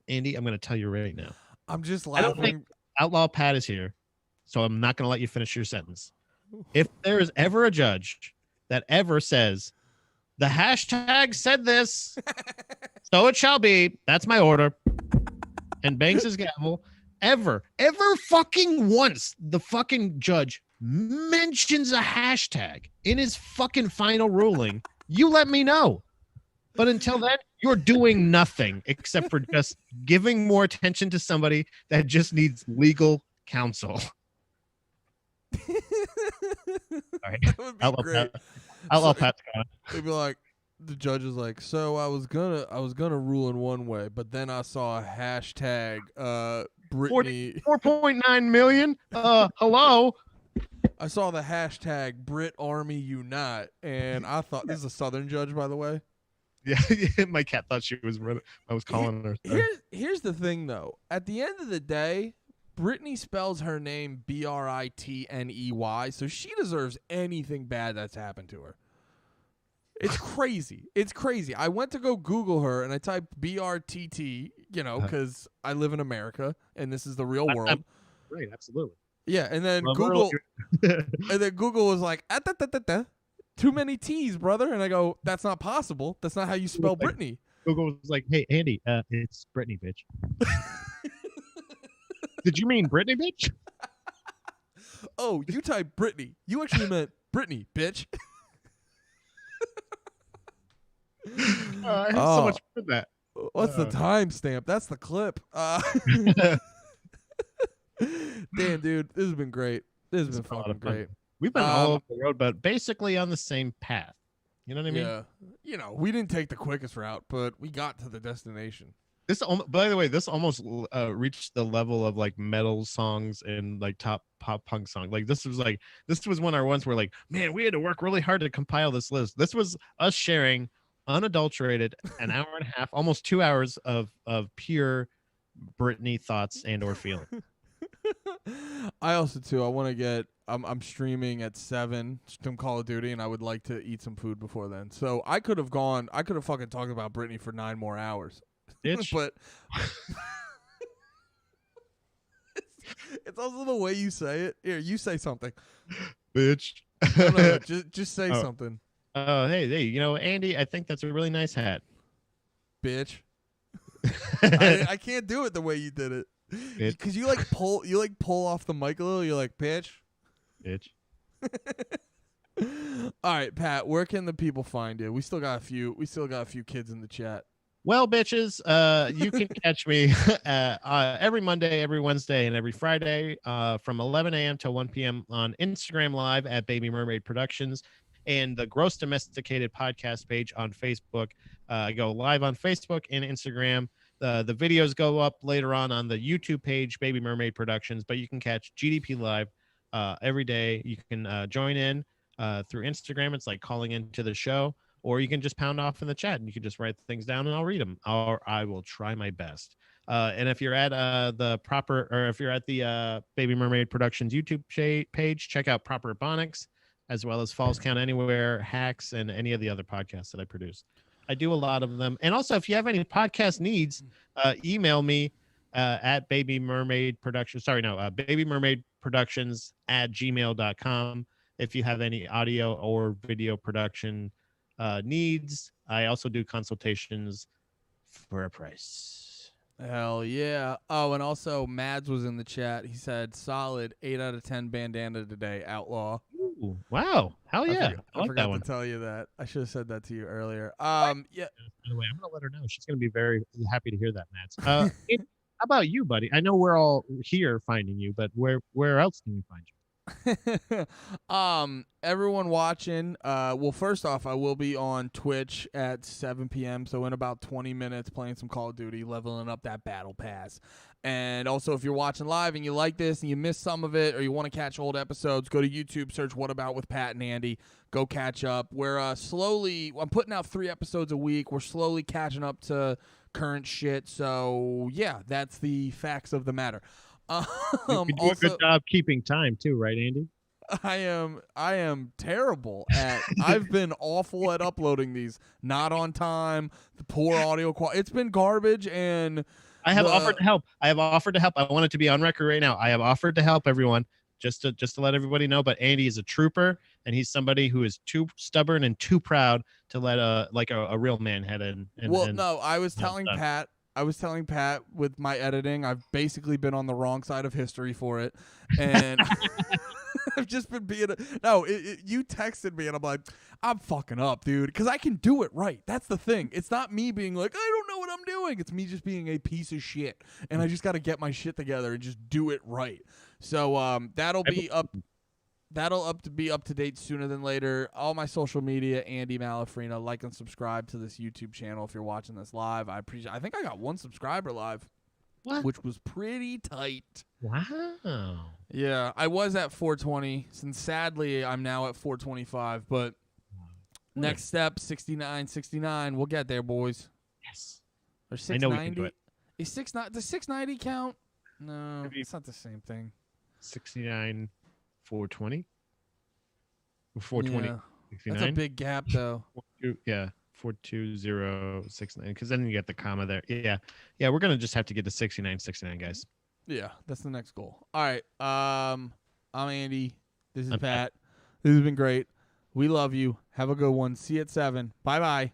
Andy, I'm going to tell you right now. I'm just laughing. I don't think Outlaw Pat is here, so I'm not going to let you finish your sentence. If there is ever a judge that ever says the hashtag said this, so it shall be, that's my order, and bangs his gavel, ever fucking once the fucking judge mentions a hashtag in his fucking final ruling, you let me know. But until then, you're doing nothing except for just giving more attention to somebody that just needs legal counsel. All right. That would be great. Outlaw Pat's gone. They'd be like, the judge is like, so I was gonna rule in one way, but then I saw a hashtag Brittany 4.9 million. Hello. I saw the hashtag Brit Army Unite, and I thought, this is a Southern judge, by the way. Yeah, my cat thought I was calling her. Here's the thing, though. At the end of the day, Brittany spells her name Britney, so she deserves anything bad that's happened to her. It's crazy. It's crazy. I went to go Google her, and I typed BRTT, because I live in America, and this is the real world. Right, absolutely. Yeah, and then Google was like, too many T's, brother. And I go, that's not possible. That's not how you spell Brittany. Google was like, hey, Andy, it's Brittany, bitch. Did you mean Brittany, bitch? Oh, you typed Brittany. You actually meant Brittany, bitch. I have so much for that. What's the timestamp? That's the clip. Damn, dude, this has been great. This has been fucking great. We've been all over the road, but basically on the same path. You know what I mean? Yeah. We didn't take the quickest route, but we got to the destination. By the way, this almost reached the level of like metal songs and like top pop punk songs. Like this was one of our ones where like, man, we had to work really hard to compile this list. This was us sharing unadulterated an hour and a half, almost 2 hours of pure Brittany thoughts and or feeling. I also too. I want to get. I'm streaming at 7 some Call of Duty, and I would like to eat some food before then. So I could have fucking talked about Brittany for 9 more hours. But it's also the way you say it. Here, you say something, bitch. No, just say something. Hey, Andy, I think that's a really nice hat, bitch. I can't do it the way you did it. Because you pull off the mic a little. You're like, bitch. All right, Pat. Where can the people find you? We still got a few kids in the chat. Well, bitches, you can catch me every Monday, every Wednesday, and every Friday from 11 a.m. to 1 p.m. on Instagram Live at Baby Mermaid Productions and the Gross Domesticated podcast page on Facebook. I go live on Facebook and Instagram. The videos go up later on the YouTube page, Baby Mermaid Productions, but you can catch GDP Live every day. You can join in through Instagram. It's like calling into the show, or you can just pound off in the chat and you can just write things down and I'll read them, or I will try my best. And if you're at if you're at the Baby Mermaid Productions YouTube page, check out Proper Bonics, as well as Falls Count Anywhere, Hacks, and any of the other podcasts that I produce. I do a lot of them. And also, if you have any podcast needs, email me at Baby Mermaid Productions. Baby Mermaid Productions at gmail.com. If you have any audio or video production needs, I also do consultations for a price. Hell yeah. Oh, and also Mads was in the chat. He said solid 8 out of 10 bandana today, Outlaw. Ooh, wow. Hell yeah. I I like that forgot to one. tell you that. I should have said that to you earlier. Yeah. By the way, I'm gonna let her know. She's gonna be very happy to hear that, Mads. How about you, buddy? I know we're all here finding you, but where else can we find you? Everyone watching, well, first off, I will be on Twitch at 7 p.m. So in about 20 minutes, playing some Call of Duty, leveling up that battle pass. And also, if you're watching live and you like this and you missed some of it, or you want to catch old episodes, go to YouTube, search "What About" with Pat and Andy. Go catch up. We're I'm putting out 3 episodes a week. We're slowly catching up to current shit. So yeah, that's the facts of the matter. You do a good job keeping time too, right, Andy? I am terrible at I've been awful at uploading these. Not on time, the poor audio quality. It's been garbage, and I have offered to help. I want it to be on record right now. I have offered to help everyone just to let everybody know, but Andy is a trooper and he's somebody who is too stubborn and too proud to let a real man head in. No, I was telling Pat with my editing, I've basically been on the wrong side of history for it. And I've just been being you texted me and I'm like, I'm fucking up, dude, because I can do it right. That's the thing. It's not me being like, I don't know what I'm doing. It's me just being a piece of shit, and I just got to get my shit together and just do it right. So that'll be up to date sooner than later. All my social media, Andy Malafrina. Like and subscribe to this YouTube channel if you're watching this live. I think I got 1 subscriber live. What? Which was pretty tight. Wow. Yeah, I was at 420, and sadly I'm now at 425, but next step, 69. We'll get there, boys. Yes. Or 690. I know we can do it. Does 690 count? No, Maybe it's not the same thing. 69, 420? 420, Yeah. 69? That's a big gap, though. Yeah. 42069, because then you get the comma there. Yeah, we're gonna just have to get to 69, guys. Yeah, that's the next goal. All right, I'm Andy. This is Pat. This has been great. We love you. Have a good one. See you at 7. Bye.